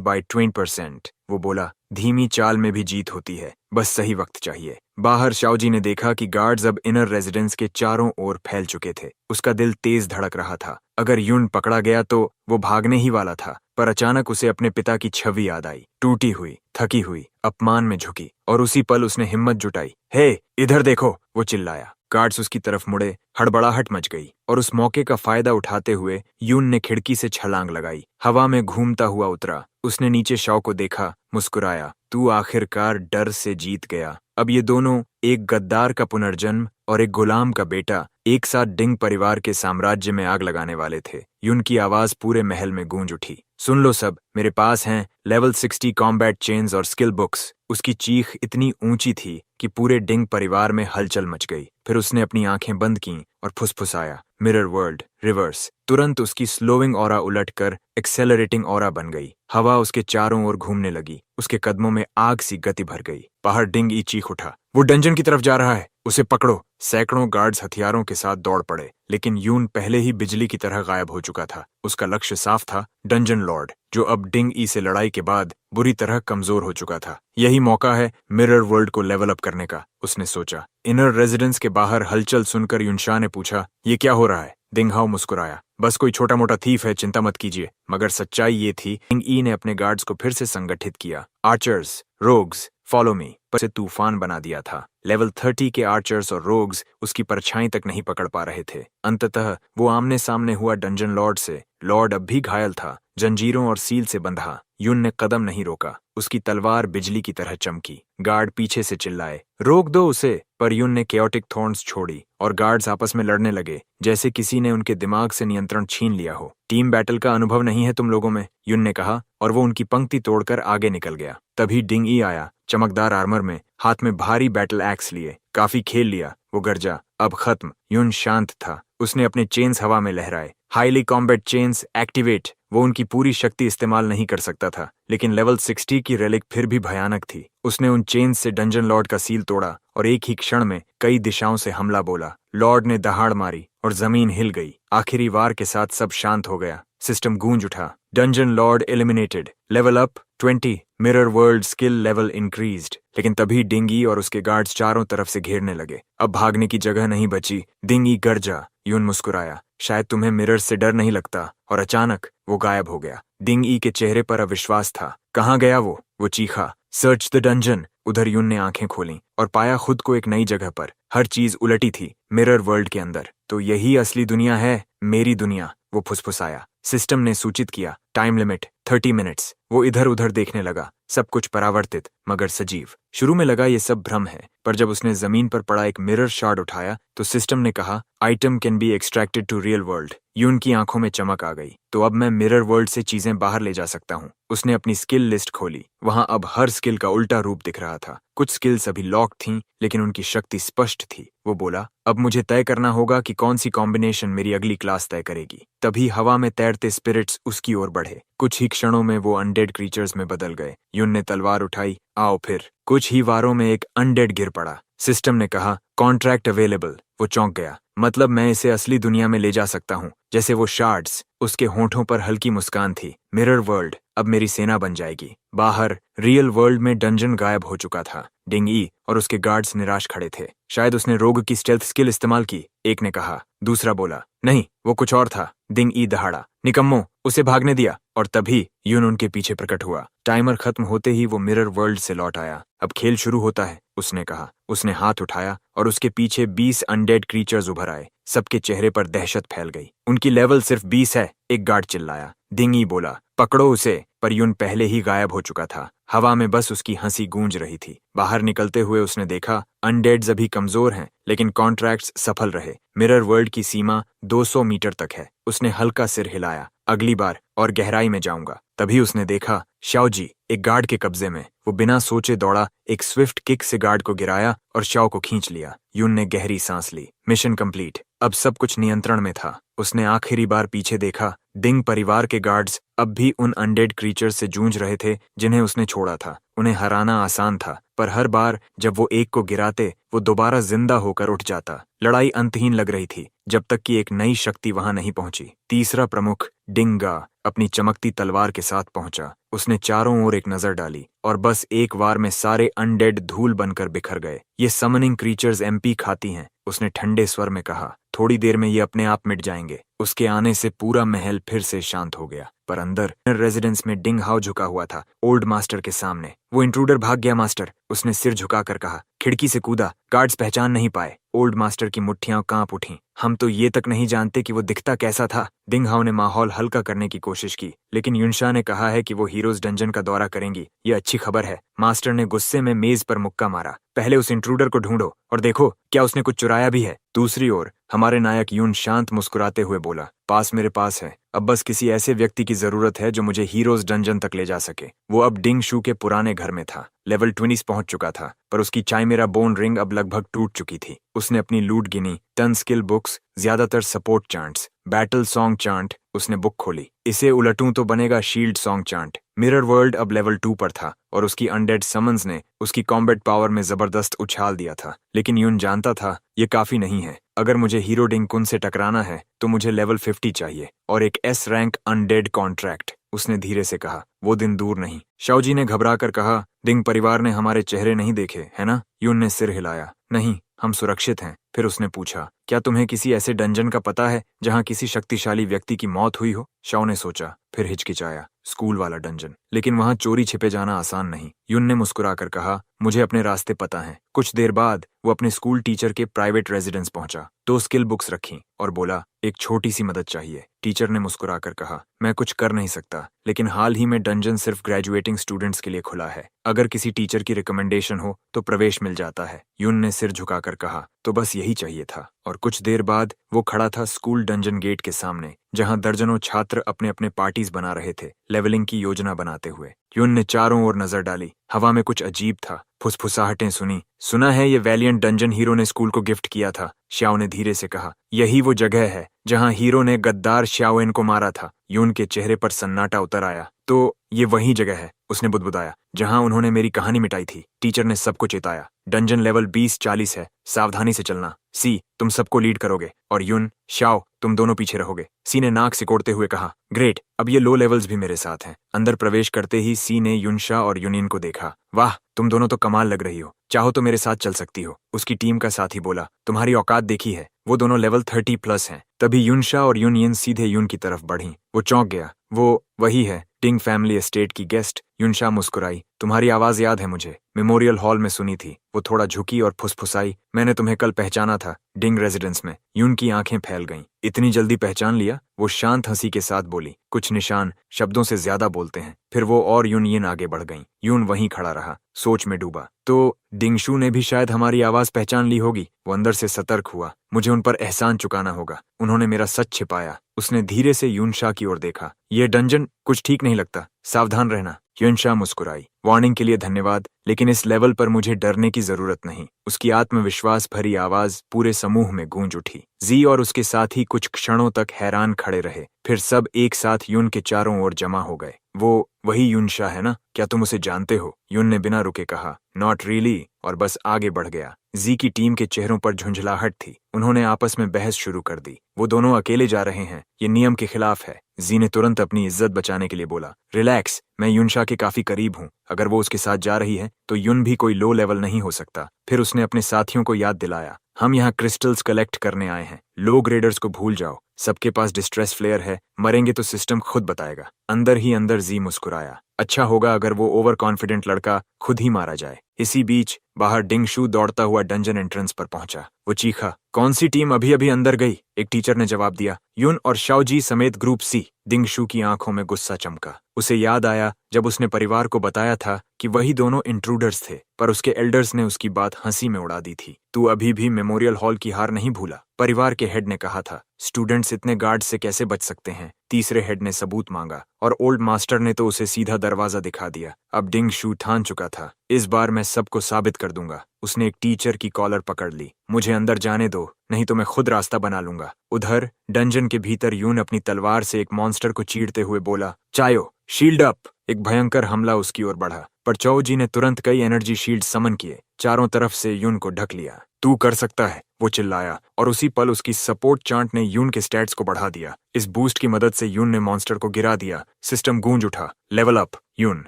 by 20%। वो बोला, धीमी चाल में भी जीत होती है, बस सही वक्त चाहिए। बाहर शाओजी ने देखा कि गार्ड्स अब इनर रेजिडेंस के चारों ओर फैल चुके थे। उसका दिल तेज धड़क रहा था। अगर युन पकड़ा गया तो वो भागने ही वाला था, पर अचानक उसे अपने पिता की छवि याद आई। टूटी हुई, थकी हुई, अपमान में झुकी, और उसी पल उसने हिम्मत जुटाई। हे, इधर देखो, वो चिल्लाया। गार्ड्स उसकी तरफ मुड़े, हड़बड़ाहट मच गई, और उस मौके का फायदा उठाते हुए यून ने खिड़की से छलांग लगाई। हवा में घूमता हुआ उतरा। उसने नीचे शॉ को देखा, मुस्कुराया। तू आखिरकार डर से जीत गया। अब ये दोनों, एक गद्दार का पुनर्जन्म और एक गुलाम का बेटा, एक साथ डिंग परिवार के साम्राज्य में आग लगाने वाले थे। युन की आवाज पूरे महल में गूंज उठी। सुन लो सब, मेरे पास हैं लेवल 60 कॉम्बैट चेन्स और स्किल बुक्स। उसकी चीख इतनी ऊंची थी कि पूरे डिंग परिवार में हलचल मच गई। फिर उसने अपनी आंखें बंद कीं और फुसफुसाया, मिरर वर्ल्ड रिवर्स। तुरंत उसकी स्लोइंग ऑरा उलटकर एक्सेलरेटिंग ऑरा बन गई। हवा उसके चारों ओर घूमने लगी। उसके कदमों में आग सी गति भर गई। बाहर डिंग ई चीख उठा, वो डंजन की तरफ जा रहा है, उसे पकड़ो। सैकड़ों गार्ड्स हथियारों के साथ दौड़ पड़े, लेकिन यून पहले ही बिजली की तरह गायब हो चुका था। उसका लक्ष्य साफ था, डंजन लॉर्ड, जो अब डिंग ई से लड़ाई के बाद बुरी तरह कमजोर हो चुका था। यही मौका है मिरर वर्ल्ड को लेवल अप करने का, उसने सोचा। इनर रेजिडेंस के बाहर हलचल सुनकर युनशाह ने पूछा, ये क्या हो रहा है? दिंग हाओ मुस्कुराया, बस कोई छोटा मोटा थीफ है, चिंता मत कीजिए। मगर सच्चाई ये थी, डिंग ई ने अपने गार्ड्स को फिर से संगठित किया। आर्चर्स, रोग्स, फॉलो मी, पर से तूफान बना दिया था। लेवल 30 के आर्चर्स और रोग्स उसकी परछाई तक नहीं पकड़ पा रहे थे। अंततः वो आमने सामने हुआ डंजन लॉर्ड से। लॉर्ड अब भी घायल था, जंजीरों और सील से बंधा। युन ने कदम नहीं रोका। उसकी तलवार बिजली की तरह चमकी। गार्ड पीछे से चिल्लाए, रोक दो उसे, पर युन ने केओटिक थॉर्न्स छोड़ी और गार्ड्स आपस में लड़ने लगे, जैसे किसी ने उनके दिमाग से नियंत्रण छीन लिया हो। टीम बैटल का अनुभव नहीं है तुम लोगों में, युन ने कहा, और वो उनकी पंक्ति तोड़कर आगे निकल गया। तभी डिंग ई आया, चमकदार आर्मर में, हाथ में भारी बैटल एक्स लिए। काफी खेल लिया, वो गरजा, अब खत्म। युन शांत था। उसने अपने चेन्स हवा में लहराए। Highly combat chains activate. वो उनकी पूरी शक्ति इस्तेमाल नहीं कर सकता था, लेकिन लेवल 60 की रेलिक फिर भी भयानक थी। उसने उन चेन्स से डंजन लॉर्ड का सील तोड़ा और एक ही क्षण में कई दिशाओं से हमला बोला। लॉर्ड ने दहाड़ मारी और जमीन हिल गई। आखिरी वार के साथ सब शांत हो गया। सिस्टम गूंज उठा, dungeon Lord eliminated, level up 20, mirror world skill level increased. लेकिन तभी डिंगी और उसके गार्ड्स चारों तरफ से घेरने लगे। अब भागने की जगह नहीं बची। डिंगी गरजा। यून मुस्कुराया, शायद तुम्हें मिरर से डर नहीं लगता, और अचानक वो गायब हो गया। डिंग ई के चेहरे पर अविश्वास था। कहाँ गया वो? वो चीखा, सर्च द डंजन। उधर यून ने आंखें खोलीं और पाया खुद को एक नई जगह पर। हर चीज उलटी थी, मिरर वर्ल्ड के अंदर। तो यही असली दुनिया है, मेरी दुनिया, वो फुसफुसाया। सिस्टम ने सूचित किया, टाइम लिमिट 30 मिनट्स। वो इधर उधर देखने लगा, सब कुछ परावर्तित मगर सजीव। शुरू में लगा ये सब भ्रम है, पर जब उसने जमीन पर पड़ा एक मिरर शार्ड उठाया तो सिस्टम ने कहा, item can be extracted to real world. Yoon की आंखों में चमक आ गई। तो अब मैं मिरर वर्ल्ड से चीजें बाहर ले जा सकता हूँ। उसने अपनी स्किल लिस्ट खोली। वहां अब हर स्किल का उल्टा रूप दिख रहा था। कुछ स्किल्स अभी लॉक थीं, लेकिन उनकी शक्ति स्पष्ट थी। वो बोला, अब मुझे तय करना होगा कि कौन सी कॉम्बिनेशन मेरी अगली क्लास तय करेगी। तभी हवा में तैरते स्पिरिट्स उसकी ओर बढ़े। कुछ ही क्षणों में वो अनडेड क्रीचर्स में बदल गए। यून ने तलवार उठाई, आओ फिर। कुछ ही वारों में एक अनडेड गिर पड़ा। सिस्टम ने कहा, कॉन्ट्रैक्ट अवेलेबल। वो चौंक गया, मतलब मैं इसे असली दुनिया में ले जा सकता हूँ, जैसे वो शार्ड्स। उसके होंठों पर हल्की मुस्कान थी। मिरर वर्ल्ड अब मेरी सेना बन जाएगी। बाहर रियल वर्ल्ड में डंजन गायब हो चुका था। डिंग ई और उसके गार्ड्स निराश खड़े थे। शायद उसने रोग की स्टेल्थ स्किल इस्तेमाल की, एक ने कहा। दूसरा बोला, नहीं, वो कुछ और था। डिंग ई दहाड़ा, निकम्मो, उसे भागने दिया। और तभी यून उनके पीछे प्रकट हुआ। टाइमर खत्म होते ही वो मिरर वर्ल्ड से लौट आया। अब खेल शुरू होता है, उसने कहा। उसने हाथ उठाया और उसके पीछे 20 अनडेड क्रीचर्स उभर आए। सबके चेहरे पर दहशत फैल गई। उनकी लेवल सिर्फ 20 है, एक गार्ड चिल्लाया। डिंगी बोला, पकड़ो उसे, पर यून पहले ही गायब हो चुका था। हवा में बस उसकी हंसी गूंज रही थी। बाहर निकलते हुए उसने देखा, अनडेड्स अभी कमजोर हैं, लेकिन कॉन्ट्रैक्ट्स सफल रहे। मिरर वर्ल्ड की सीमा 200 मीटर तक है। उसने हल्का सिर हिलाया, अगली बार और गहराई में जाऊंगा। तभी उसने देखा शाओजी एक गार्ड के कब्जे में। वो बिना सोचे दौड़ा, एक स्विफ्ट किक से गार्ड को गिराया और शाओ को खींच लिया। यून ने गहरी सांस ली। Mission complete. अब सब कुछ नियंत्रण में था। उसने आखिरी बार पीछे देखा। डिंग परिवार के गार्ड्स अब भी उन अनडेड क्रीचर्स से जूझ रहे थे जिन्हें उसने छोड़ा था। उन्हें हराना आसान था, पर हर बार जब वो एक को गिराते, वो दोबारा जिंदा होकर उठ जाता। लड़ाई अंतहीन लग रही थी, जब तक कि एक नई शक्ति वहां नहीं पहुंची। तीसरा प्रमुख डिंगा अपनी चमकती तलवार के साथ पहुंचा। उसने चारों ओर एक नजर डाली और बस एक वार में सारे अनडेड धूल बनकर बिखर गए। ये समनिंग क्रीचर्स एमपी खाती हैं, उसने ठंडे स्वर में कहा। थोड़ी देर में ये अपने आप मिट जाएंगे। उसके आने से पूरा महल फिर से शांत हो गया, पर अंदर रेजिडेंस में डिंग हाउ झुका हुआ था, ओल्ड मास्टर के सामने। वो इंट्रूडर भाग गया मास्टर, उसने सिर झुकाकर कहा। खिड़की से कूदा, गार्ड्स पहचान नहीं पाए। ओल्ड मास्टर की मुट्ठियां कांप उठीं। हम तो ये तक नहीं जानते कि वो दिखता कैसा था। डिंग हाउ ने माहौल हल्का करने की कोशिश की, लेकिन युनशा ने कहा है कि वो हीरोज डंजन का दौरा करेंगी। ये अच्छी खबर है। मास्टर ने गुस्से में मेज पर मुक्का मारा। पहले उस इंट्रूडर को ढूंढो और देखो क्या उसने कुछ चुराया भी है। दूसरी ओर हमारे नायक यून शांत मुस्कुराते हुए बोला, पास मेरे पास है। अब बस किसी ऐसे व्यक्ति की जरूरत है जो मुझे हीरोज डंजन तक ले जा सके। वो अब डिंग शू के पुराने घर में था। लेवल 20 पहुंच चुका था, पर उसकी चाइमेरा बोन रिंग अब लगभग टूट चुकी थी। उसने अपनी लूट गिनी, 10 स्किल बुक्स, ज्यादातर support chants, battle song chant. उसने बुक खोली। इसे उलटूं तो बनेगा shield song chant. Mirror world अब लेवल 2 पर था और उसकी अनडेड समन्स ने उसकी कॉम्बैट पावर में जबरदस्त उछाल दिया था। लेकिन यून जानता था ये काफी नहीं है। अगर मुझे हीरो डिंग कुन से टकराना है तो मुझे लेवल 50 चाहिए और एक एस रैंक अनडेड कॉन्ट्रैक्ट। उसने धीरे से कहा। वो दिन दूर नहीं। शाओजी ने घबराकर कहा, डिंग परिवार ने हमारे चेहरे नहीं देखे, है ना? यून ने सिर हिलाया। नहीं, हम सुरक्षित हैं। फिर उसने पूछा, क्या तुम्हें किसी ऐसे डंजन का पता है जहां किसी शक्तिशाली व्यक्ति की मौत हुई हो? शाओ ने सोचा, फिर हिचकिचाया। स्कूल वाला डंजन, लेकिन वहां चोरी छिपे जाना आसान नहीं। यून ने मुस्कुराकर कहा, मुझे अपने रास्ते पता है। कुछ देर बाद वो अपने स्कूल टीचर के प्राइवेट रेजिडेंस पहुंचा। 2 स्किल बुक्स रखी और बोला, एक छोटी सी मदद चाहिए। टीचर ने मुस्कुराकर कहा, मैं कुछ कर नहीं सकता, लेकिन हाल ही में डंजन सिर्फ ग्रेजुएटिंग स्टूडेंट्स के लिए खुला है। अगर किसी टीचर की रिकमेंडेशन हो तो प्रवेश मिल जाता है। यून ने सिर झुकाकर कहा, तो बस यही चाहिए था। और कुछ देर बाद वो खड़ा था स्कूल डंजन गेट के सामने, जहां दर्जनों छात्र अपने अपने पार्टीज बना रहे थे, लेवलिंग की योजना बनाते हुए। यून ने चारों ओर नजर डाली। हवा में कुछ अजीब था। फुसफुसाहटें सुनी। सुना है ये वैलियंट डंजन हीरो ने स्कूल को गिफ्ट किया था। श्याओ ने धीरे से कहा, यही वो जगह है जहां हीरो ने गद्दार श्याओएन को मारा था। यून के चेहरे पर सन्नाटा उतर आया। तो ये वही जगह है, उसने बुदबुदाया, जहां उन्होंने मेरी कहानी मिटाई थी। टीचर ने सबको चेताया, डंजन लेवल 20-40 है, सावधानी से चलना। सी, तुम सबको लीड करोगे और यून, शाओ, तुम दोनों पीछे रहोगे। सी ने नाक सिकोड़ते हुए कहा, ग्रेट, अब ये लो लेवल्स भी मेरे साथ हैं। अंदर प्रवेश करते ही सी ने युनशा और यूनियन को देखा। वाह, तुम दोनों तो कमाल लग रही हो, चाहो तो मेरे साथ चल सकती हो। उसकी टीम का साथी बोला, तुम्हारी औकात देखी है। वो दोनों लेवल 30+ हैं। तभी युनशा और यूनियन सीधे यून की तरफ बढ़ी। वो चौंक गया। वो वही है, डिंग फैमिली एस्टेट की गेस्ट। युनशा मुस्कुराई, तुम्हारी आवाज याद है मुझे, मेमोरियल हॉल में सुनी थी। वो थोड़ा झुकी और फुसफुसाई, मैंने तुम्हें कल पहचाना था, डिंग रेजिडेंस में। यून की आंखें फैल गईं। इतनी जल्दी पहचान लिया? वो शांत हंसी के साथ बोली, कुछ निशान शब्दों से ज्यादा बोलते हैं। फिर वो और यूनियन आगे बढ़ गईं। यून वहीं खड़ा रहा, सोच में डूबा। तो डिंगशू ने भी शायद हमारी आवाज पहचान ली होगी। वो अंदर से सतर्क हुआ, मुझे उन पर एहसान चुकाना होगा। उन्होंने मेरा सच छिपाया। उसने धीरे से यूनशा की ओर देखा। ये डंजन कुछ ठीक नहीं लगता, सावधान रहना। युनशा मुस्कुराई, वार्निंग के लिए धन्यवाद, लेकिन इस लेवल पर मुझे डरने की जरूरत नहीं। उसकी आत्मविश्वास भरी आवाज पूरे समूह में गूंज उठी। जी और उसके साथी कुछ क्षणों तक हैरान खड़े रहे, फिर सब एक साथ यून के चारों ओर जमा हो गए। वो वही युनशा है ना? क्या तुम उसे जानते हो? यून ने बिना रुके कहा, नॉट रियली, और बस आगे बढ़ गया। जी की टीम के चेहरों पर झुंझलाहट थी। उन्होंने आपस में बहस शुरू कर दी। वो दोनों अकेले जा रहे हैं, ये नियम के खिलाफ है। जी ने तुरंत अपनी इज्जत बचाने के लिए बोला, रिलैक्स, मैं युनशा के काफी करीब हूँ। अगर वो उसके साथ जा रही है तो युन भी कोई लो लेवल नहीं हो सकता। फिर उसने अपने साथियों को याद दिलाया, हम यहाँ क्रिस्टल्स कलेक्ट करने आए हैं। लो ग्रेडर्स को भूल जाओ, सबके पास डिस्ट्रेस फ्लेयर है, मरेंगे तो सिस्टम खुद बताएगा। अंदर ही अंदर जी मुस्कुराया, अच्छा होगा अगर वो ओवर कॉन्फिडेंट लड़का खुद ही मारा जाए। इसी बीच बाहर डिंगशू दौड़ता हुआ डंजन एंट्रेंस पर पहुंचा। वो चीखा, कौन सी टीम अभी अभी अंदर गई? एक टीचर ने जवाब दिया, यून और शाओजी समेत ग्रुप सी। डिंगशू की आंखों में गुस्सा चमका। उसे याद आया जब उसने परिवार को बताया था कि वही दोनों इंट्रूडर्स थे, पर उसके एल्डर्स ने उसकी बात हंसी में उड़ा दी थी। तू अभी भी मेमोरियल हॉल की हार नहीं भूला? परिवार के हेड ने कहा था। स्टूडेंट्स इतने गार्ड से कैसे बच सकते हैं? तीसरे हेड ने सबूत मांगा और ओल्ड मास्टर ने तो उसे सीधा दरवाजा दिखा दिया। अब डिंग शू ठान चुका था, इस बार मैं सबको साबित कर दूंगा। उसने एक टीचर की कॉलर पकड़ ली। मुझे अंदर जाने दो, नहीं तो मैं खुद रास्ता बना लूंगा। उधर डंजन के भीतर यून अपनी तलवार से एक मॉन्स्टर को चीरते हुए बोला, चायो, शील्ड अप। एक भयंकर हमला उसकी ओर बढ़ा, पर चौ जी ने तुरंत कई एनर्जी शील्ड समन किए, चारों तरफ से यून को ढक लिया। तू कर सकता है, वो चिल्लाया, और उसी पल उसकी सपोर्ट चांट ने यून के स्टैट्स को बढ़ा दिया। इस बूस्ट की मदद से यून ने मॉन्स्टर को गिरा दिया। सिस्टम गूंज उठा। लेवल अप यून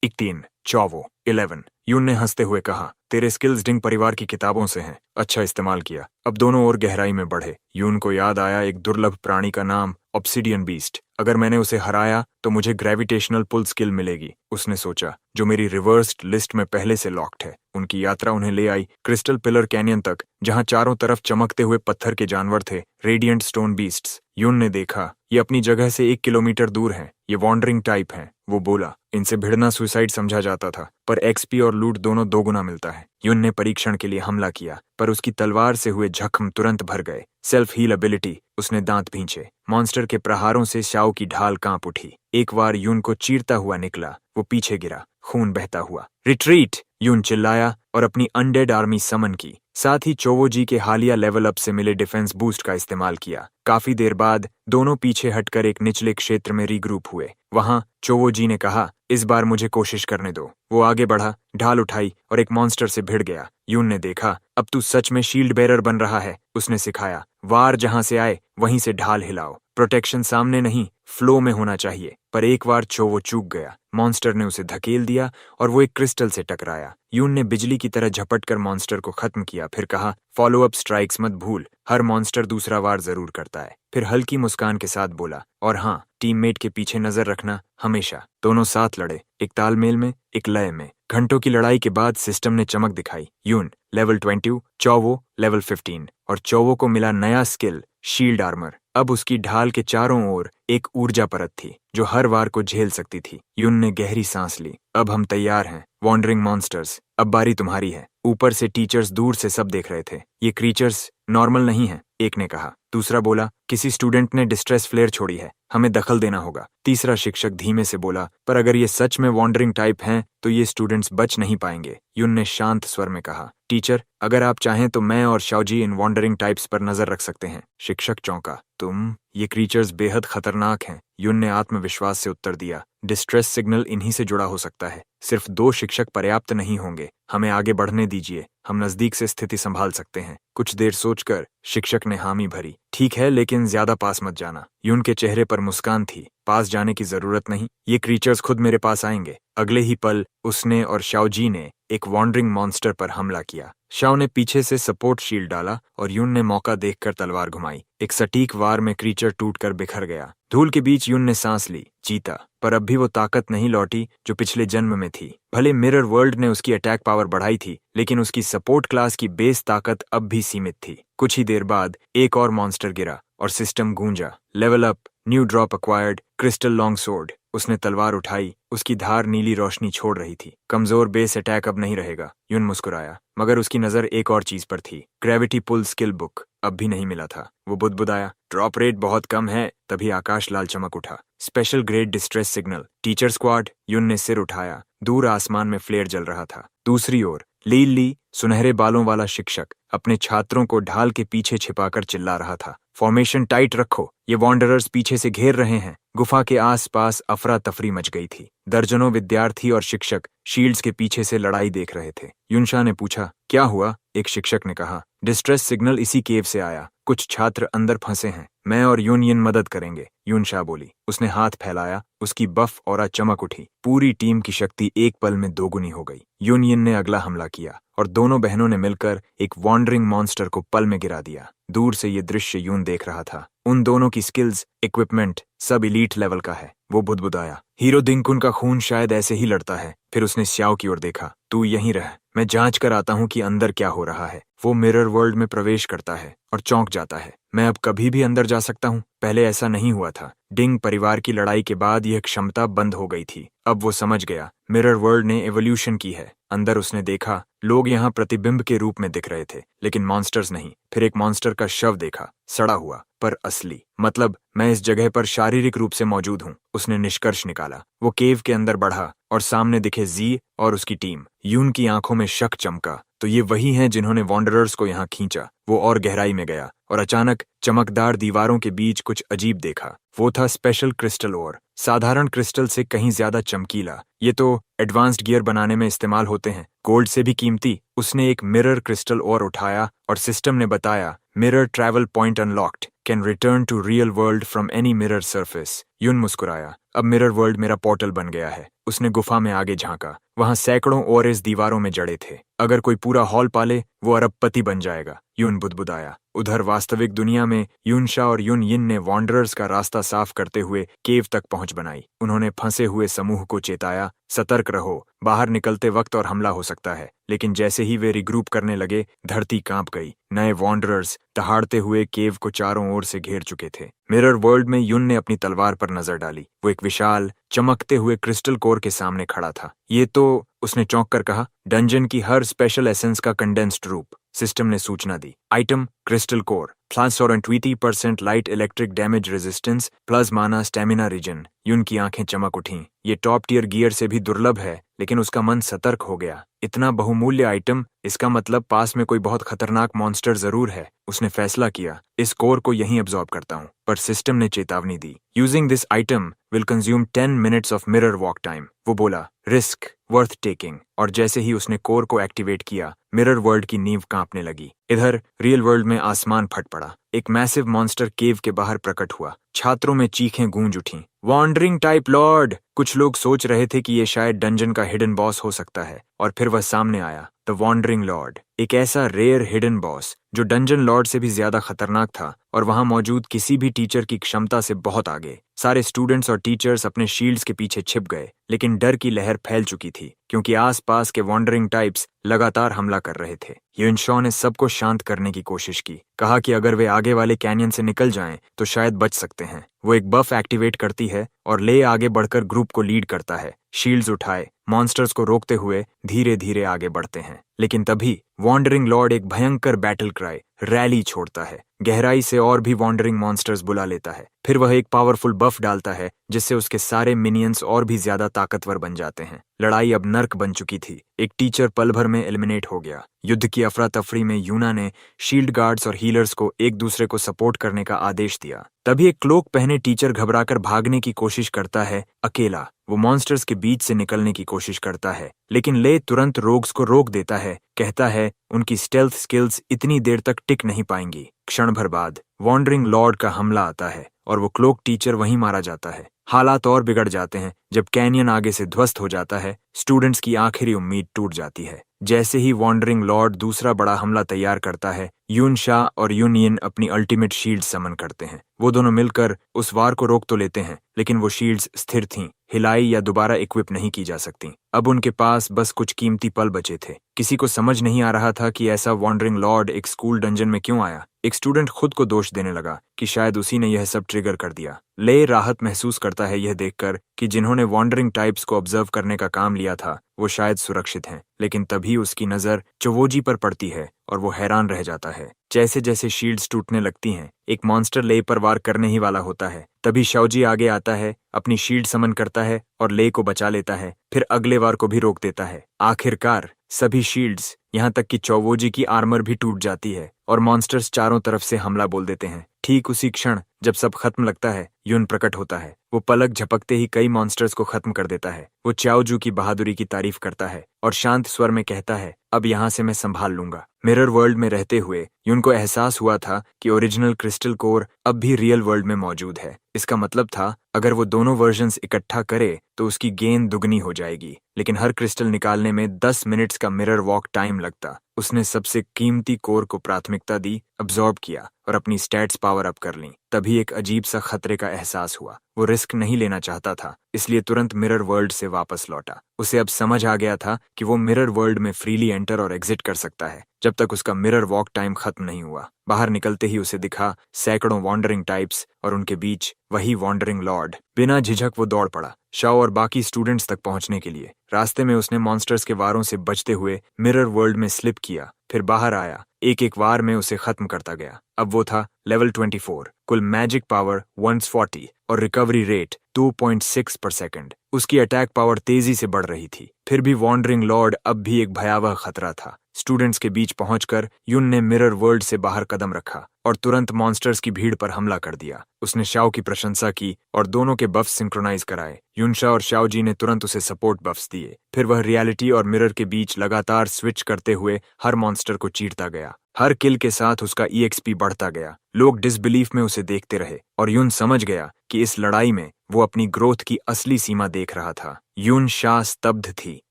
13, चौवो 11। यून ने हंसते हुए कहा, तेरे स्किल्स डिंग परिवार की किताबों से हैं, अच्छा इस्तेमाल किया। अब दोनों और गहराई में बढ़े। यून को याद आया एक दुर्लभ प्राणी का नाम, ऑब्सिडियन बीस्ट। अगर मैंने उसे हराया तो मुझे ग्रेविटेशनल पुल स्किल मिलेगी, उसने सोचा, जो मेरी रिवर्स्ड लिस्ट में पहले से लॉक्ड है। उनकी यात्रा उन्हें ले आई क्रिस्टल पिलर कैनियन तक, जहां चारों तरफ चमकते हुए पत्थर के जानवर थे, रेडिएंट स्टोन बीस्ट्स। यून ने देखा, ये अपनी जगह से 1 किलोमीटर दूर हैं, ये वॉन्डरिंग टाइप हैं। वो बोला, इनसे भिड़ना सुसाइड समझा जाता था, पर एक्सपी और लूट दोनों दोगुना मिलता है। यून ने परीक्षण के लिए हमला किया, पर उसकी तलवार से हुए जख्म तुरंत भर गए। सेल्फ हील एबिलिटी, उसने दांत भींचे। मॉन्स्टर के प्रहारों से शाओ की ढाल कांप उठी। एक बार यून को चीरता हुआ निकला, वो पीछे गिरा, खून बहता हुआ। रिट्रीट, यून चिल्लाया और अपनी अनडेड आर्मी समन की। साथ ही चोवो जी के हालिया लेवल अप से मिले डिफेंस बूस्ट का इस्तेमाल किया। काफी देर बाद दोनों पीछे हटकर एक निचले क्षेत्र में रीग्रुप हुए। वहां चोवो जी ने कहा, इस बार मुझे कोशिश करने दो। वो आगे बढ़ा, ढाल उठाई और एक मॉन्स्टर से भिड़ गया। यून ने देखा, अब तू सच में शील्ड बेरर बन रहा है। उसने सिखाया, वार जहां से आए वहीं से ढाल हिलाओ। प्रोटेक्शन सामने नहीं, फ्लो में होना चाहिए। पर एक बार चोवो चूक गया। मॉन्स्टर ने उसे धकेल दिया और वो एक क्रिस्टल से टकराया। यून ने बिजली की तरह झपट कर मॉन्स्टर को खत्म किया, फिर कहा, फॉलो अप स्ट्राइक्स मत भूल, हर मॉन्स्टर दूसरा वार जरूर करता है। फिर हल्की मुस्कान के साथ बोला, और हाँ, टीममेट के पीछे नजर रखना हमेशा। दोनों साथ लड़े, एक तालमेल में, एक लय में। घंटों की लड़ाई के बाद सिस्टम ने चमक दिखाई। यून लेवल 20, चौवो लेवल 15, और चौवो को मिला नया स्किल, शील्ड आर्मर। अब उसकी ढाल के चारों ओर एक ऊर्जा परत थी, जो हर वार को झेल सकती थी। यून ने गहरी सांस ली। अब हम तैयार हैं, वॉन्डरिंग मॉन्स्टर्स, अब बारी तुम्हारी है। ऊपर से टीचर्स दूर से सब देख रहे थे। ये क्रीचर्स नॉर्मल नहीं है, एक ने कहा। दूसरा बोला, किसी स्टूडेंट ने डिस्ट्रेस फ्लेयर छोड़ी है, हमें दखल देना होगा। तीसरा शिक्षक धीमे से बोला, पर अगर ये सच में वॉन्डरिंग टाइप हैं, तो ये स्टूडेंट्स बच नहीं पाएंगे। यून ने शांत स्वर में कहा, टीचर, अगर आप चाहें तो मैं और शाओजी इन वॉन्डरिंग टाइप्स पर नजर रख सकते हैं। शिक्षक चौंका, तुम? ये क्रीचर्स बेहद खतरनाक हैं। यून ने आत्मविश्वास से उत्तर दिया, डिस्ट्रेस सिग्नल इन्हीं से जुड़ा हो सकता है। सिर्फ 2 शिक्षक पर्याप्त नहीं होंगे, हमें आगे बढ़ने दीजिए, हम नजदीक से स्थिति संभाल सकते हैं। कुछ देर सोचकर शिक्षक ने हामी भरी, ठीक है, लेकिन ज्यादा पास मत जाना। यून के चेहरे पर मुस्कान थी, पास जाने की जरूरत नहीं, ये क्रीचर्स खुद मेरे पास आएंगे। अगले ही पल उसने और शाओजी ने एक वॉन्डरिंग मॉन्स्टर पर हमला किया। शाओ ने पीछे से सपोर्ट शील्ड डाला और यून ने मौका देखकर तलवार घुमाई। एक सटीक वार में क्रीचर टूटकर बिखर गया। धूल के बीच यून ने सांस ली, जीता, पर अब भी वो ताकत नहीं लौटी जो पिछले जन्म में थी। भले मिरर वर्ल्ड ने उसकी अटैक पावर बढ़ाई थी, लेकिन उसकी सपोर्ट क्लास की बेस ताकत अब भी सीमित थी। कुछ ही देर बाद एक और मॉन्स्टर गिरा और सिस्टम गूंजा, level up, new drop acquired, crystal long sword. उसने तलवार उठाई, उसकी धार नीली रोशनी छोड़ रही थी। कमजोर बेस अटैक अब नहीं रहेगा। यून मुस्कुराया, मगर उसकी नजर एक और चीज पर थी, ग्रेविटी पुल स्किल बुक अब भी नहीं मिला था। वो बुदबुदाया, ड्रॉप रेट बहुत कम है। तभी आकाश लाल चमक उठा, special grade distress signal, teacher squad. Yoon ने सिर उठाया, दूर आसमान में फ्लेयर जल रहा था। दूसरी ओर ली सुनहरे बालों वाला शिक्षक अपने छात्रों को ढाल के पीछे छिपाकर चिल्ला रहा था, फॉर्मेशन टाइट रखो, ये वॉन्डरर्स पीछे से घेर रहे हैं। गुफा के आसपास अफरा तफरी मच गई थी। दर्जनों विद्यार्थी और शिक्षक शील्ड्स के पीछे से लड़ाई देख रहे थे। यूनशा ने पूछा, क्या हुआ? एक शिक्षक ने कहा, डिस्ट्रेस सिग्नल इसी केव से आया, कुछ छात्र अंदर फंसे हैं, मैं और यूनियन मदद करेंगे। यूनशा बोली। उसने हाथ फैलाया, उसकी बफ और चमक उठी। पूरी टीम की शक्ति एक पल में दोगुनी हो गई। यूनियन ने अगला हमला किया और दोनों बहनों ने मिलकर एक वॉन्डरिंग मॉन्स्टर को पल में गिरा दिया। दूर से ये दृश्य यून देख रहा था। उन दोनों की स्किल्स, इक्विपमेंट सब इलीट लेवल का है। वो बुदबुदाया, हीरो दिंकुन का खून शायद ऐसे ही लड़ता है। फिर उसने श्याओ की ओर देखा, तू यहीं रह, मैं जांच कर आता हूँ कि अंदर क्या हो रहा है। वो मिरर वर्ल्ड में प्रवेश करता है और चौंक जाता है। मैं अब कभी भी अंदर जा सकता हूँ? पहले ऐसा नहीं हुआ था। डिंग परिवार की लड़ाई के बाद यह क्षमता बंद हो गई थी। अब वो समझ गया, मिरर वर्ल्ड ने एवोल्यूशन की है। अंदर उसने देखा, लोग यहाँ प्रतिबिंब के रूप में दिख रहे थे, लेकिन मॉन्स्टर्स नहीं। फिर एक मॉन्स्टर का शव देखा, सड़ा हुआ पर असली। मतलब मैं इस जगह पर शारीरिक रूप से मौजूद हूँ, उसने निष्कर्ष निकाला। वो केव के अंदर बढ़ा और सामने दिखे जी और उसकी टीम। यून की आंखों में शक चमका, तो ये वही हैं जिन्होंने वॉन्डरर्स को यहाँ खींचा। वो और गहराई में गया और अचानक चमकदार दीवारों के बीच कुछ अजीब देखा। वो था स्पेशल क्रिस्टल ओर, साधारण क्रिस्टल से कहीं ज्यादा चमकीला। ये तो एडवांस्ड गियर बनाने में इस्तेमाल होते हैं, गोल्ड से भी कीमती। उसने एक मिरर क्रिस्टल ओर उठाया और सिस्टम ने बताया, mirror travel point unlocked, can return to real world from any mirror surface. Yoon मुस्कुराया, अब मिरर वर्ल्ड मेरा पोर्टल बन गया है। उसने गुफा में आगे झांका, वहां सैकड़ों ओरेस दीवारों में जड़े थे। अगर कोई पूरा हॉल पाले, वो अरबपति बन जाएगा। यून बुदबुदाया। उधर वास्तविक दुनिया में यूनशा और यून यिन ने वॉन्डरर्स का रास्ता साफ करते हुए केव तक पहुंच बनाई। उन्होंने फंसे हुए समूह को चेताया, सतर्क रहो, बाहर निकलते वक्त और हमला हो सकता है। लेकिन जैसे ही वे रिग्रुप करने लगे, धरती कांप गई। नए वॉन्डरर्स दहाड़ते हुए केव को चारों ओर से घेर चुके थे। मिरर वर्ल्ड में यून ने अपनी तलवार पर नजर डाली। वो एक विशाल चमकते हुए क्रिस्टल कोर के सामने खड़ा था। ये तो, उसने चौंक कर कहा, डंजन की हर स्पेशल एसेंस का कंडेंस्ड रूप। सिस्टम ने सूचना दी, आइटम क्रिस्टल कोर, प्लस और 20% light electric damage resistance, plus माना स्टेमिना रीजन। यून की आंखें चमक उठीं। ये टॉप टियर गियर से भी दुर्लभ है, लेकिन उसका मन सतर्क हो गया। इतना बहुमूल्य आइटम, इसका मतलब पास में कोई बहुत खतरनाक मॉन्स्टर जरूर है। उसने फैसला किया, इस कोर को यहीं अब्सॉर्ब करता हूँ। पर सिस्टम ने चेतावनी दी, using this item will consume 10 minutes of mirror walk time. वो बोला, रिस्क वर्थ टेकिंग। और जैसे ही उसने कोर को एक्टिवेट किया, मिरर वर्ल्ड की नींव कांपने लगी। इधर रियल वर्ल्ड में आसमान फट पड़ा। एक मैसिव मॉन्स्टर केव के बाहर प्रकट हुआ। छात्रों में चीखें गूंज उठीं, वॉन्डरिंग टाइप लॉर्ड। कुछ लोग सोच रहे थे कि ये शायद डंजन का हिडन बॉस हो सकता है, और फिर वह सामने आया, द वॉन्डरिंग लॉर्ड। एक ऐसा रेयर हिडन बॉस जो डंजन लॉर्ड से भी ज्यादा खतरनाक था और वहां मौजूद किसी भी टीचर की क्षमता से बहुत आगे। सारे स्टूडेंट्स और टीचर्स अपने शील्ड्स के पीछे छिप गए, लेकिन डर की लहर फैल चुकी थी, क्योंकि आसपास के वॉन्डरिंग टाइप्स लगातार हमला कर रहे थे। यूनशॉ ने सबको शांत करने की कोशिश की, कहा कि अगर वे आगे वाले कैनियन से निकल जाएं तो शायद बच सकते हैं। वो एक बफ एक्टिवेट करती है और ले आगे बढ़कर ग्रुप को लीड करता है। शील्ड्स उठाए, मॉन्स्टर्स को रोकते हुए धीरे धीरे आगे बढ़ते हैं। लेकिन तभी वॉन्डरिंग लॉर्ड एक भयंकर बैटल क्राई, रैली छोड़ता है। गहराई से और भी वॉन्डरिंग मॉन्स्टर्स बुला लेता है। फिर वह एक पावरफुल बफ डालता है, जिससे उसके सारे मिनियंस और भी ज्यादा ताकतवर बन जाते हैं। लड़ाई अब नर्क बन चुकी थी। एक टीचर पल भर में एलिमिनेट हो गया। युद्ध की अफरा तफरी में यूना ने शील्ड गार्ड्स और हीलर्स को एक दूसरे को सपोर्ट करने का आदेश दिया। तभी एक क्लोक पहने टीचर घबराकर भागने की कोशिश करता है, अकेला। वो मॉन्स्टर्स के बीच से निकलने की कोशिश करता है, लेकिन ले तुरंत रोग्स को रोक देता है। कहता है, उनकी स्टेल्थ स्किल्स इतनी देर तक टिक नहीं पाएंगी। क्षण भर बाद वॉन्डरिंग लॉर्ड का हमला आता है और वो क्लोक टीचर वहीं मारा जाता है। हालात और बिगड़ जाते हैं जब कैनियन आगे से ध्वस्त हो जाता है। स्टूडेंट्स की आखिरी उम्मीद टूट जाती है। जैसे ही वॉन्डरिंग लॉर्ड दूसरा बड़ा हमला तैयार करता है, यूनशा और यून यिन अपनी अल्टीमेट शील्ड समन करते हैं। वो दोनों मिलकर उस वार को रोक तो लेते हैं, लेकिन वो शील्ड्स स्थिर थीं, हिलाई या दोबारा इक्विप नहीं की जा सकती। अब उनके पास बस कुछ कीमती पल बचे थे। किसी को समझ नहीं आ रहा था कि ऐसा वॉन्डरिंग लॉर्ड एक स्कूल डंजन में क्यों आया। एक स्टूडेंट खुद को दोष देने लगा कि शायद उसी ने यह सब ट्रिगर कर दिया। ले राहत महसूस करता है यह देखकर कि जिन्होंने वॉन्डरिंग टाइप्स को ऑब्जर्व करने का काम लिया था वो शायद सुरक्षित हैं। लेकिन तभी उसकी नजर चवोजी पर पड़ती है और वो हैरान रह जाता है। जैसे जैसे शील्ड्स टूटने लगती हैं, एक मॉन्स्टर ले पर वार करने ही वाला होता है। तभी शाओजी आगे आता है, अपनी शील्ड समन करता है और ले को बचा लेता है। फिर अगले वार को भी रोक देता है। आखिरकार सभी शील्ड्स, यहाँ तक कि चौवोजी की आर्मर भी टूट जाती है और मॉन्स्टर्स चारों तरफ से हमला बोल देते हैं। ठीक उसी क्षण जब सब खत्म लगता है, यून प्रकट होता है। वो पलक झपकते ही कई मॉन्स्टर्स को खत्म कर देता है। वो चाओजू की बहादुरी की तारीफ करता है और शांत स्वर में कहता है, अब यहाँ से मैं संभाल लूंगा। मिरर वर्ल्ड में रहते हुए यून को एहसास हुआ था कि ओरिजिनल क्रिस्टल कोर अब भी रियल वर्ल्ड में मौजूद है। इसका मतलब था, अगर वो दोनों वर्जन्स इकट्ठा करे तो उसकी गेंद दुगनी हो जाएगी। लेकिन हर क्रिस्टल निकालने में 10 मिनट्स का मिरर वॉक टाइम लगता। उसने सबसे कीमती कोर को प्राथमिकता दी, अब्जॉर्ब किया और अपनी स्टैट्स पावर अप कर लीं। तभी एक अजीब सा खतरे का एहसास हुआ। वो रिस्क नहीं लेना चाहता था, इसलिए तुरंत मिरर वर्ल्ड से वापस लौटा। उसे अब समझ आ गया था कि वो मिरर वर्ल्ड में फ्रीली एंटर और एग्जिट कर सकता है जब तक उसका मिरर वॉक टाइम खत्म नहीं हुआ। बाहर निकलते ही उसे दिखा सैकड़ों वॉन्डरिंग टाइप्स और उनके बीच वही वॉन्डरिंग लॉर्ड। बिना झिझक वो दौड़ पड़ा शाओ और बाकी स्टूडेंट्स तक पहुंचने के लिए। रास्ते में उसने मॉन्स्टर्स के वारों से बचते हुए मिरर वर्ल्ड में स्लिप किया, फिर बाहर आया। एक एक वार में उसे खत्म करता गया। अब वो था लेवल 24, कुल मैजिक पावर 140 और रिकवरी रेट 2.6 पर सेकंड। उसकी अटैक पावर तेजी से बढ़ रही थी। फिर भी वॉन्डरिंग लॉर्ड अब भी एक भयावह खतरा था। स्टूडेंट्स के बीच पहुंचकर युन ने मिरर वर्ल्ड से बाहर कदम रखा और तुरंत मॉन्स्टर्स की भीड़ पर हमला कर दिया। उसने शाओ की प्रशंसा की और दोनों के बफ्स सिंक्रोनाइज कराए। युनशा और शाओ जी ने तुरंत उसे सपोर्ट बफ्स दिए। फिर वह रियलिटी और मिरर के बीच लगातार स्विच करते हुए हर मॉन्स्टर को चीरता गया। हर किल के साथ उसका EXP बढ़ता गया। लोग डिसबिलीफ में उसे देखते रहे और युन समझ गया कि इस लड़ाई में वो अपनी ग्रोथ की असली सीमा देख रहा था। युनशा स्तब्ध थी।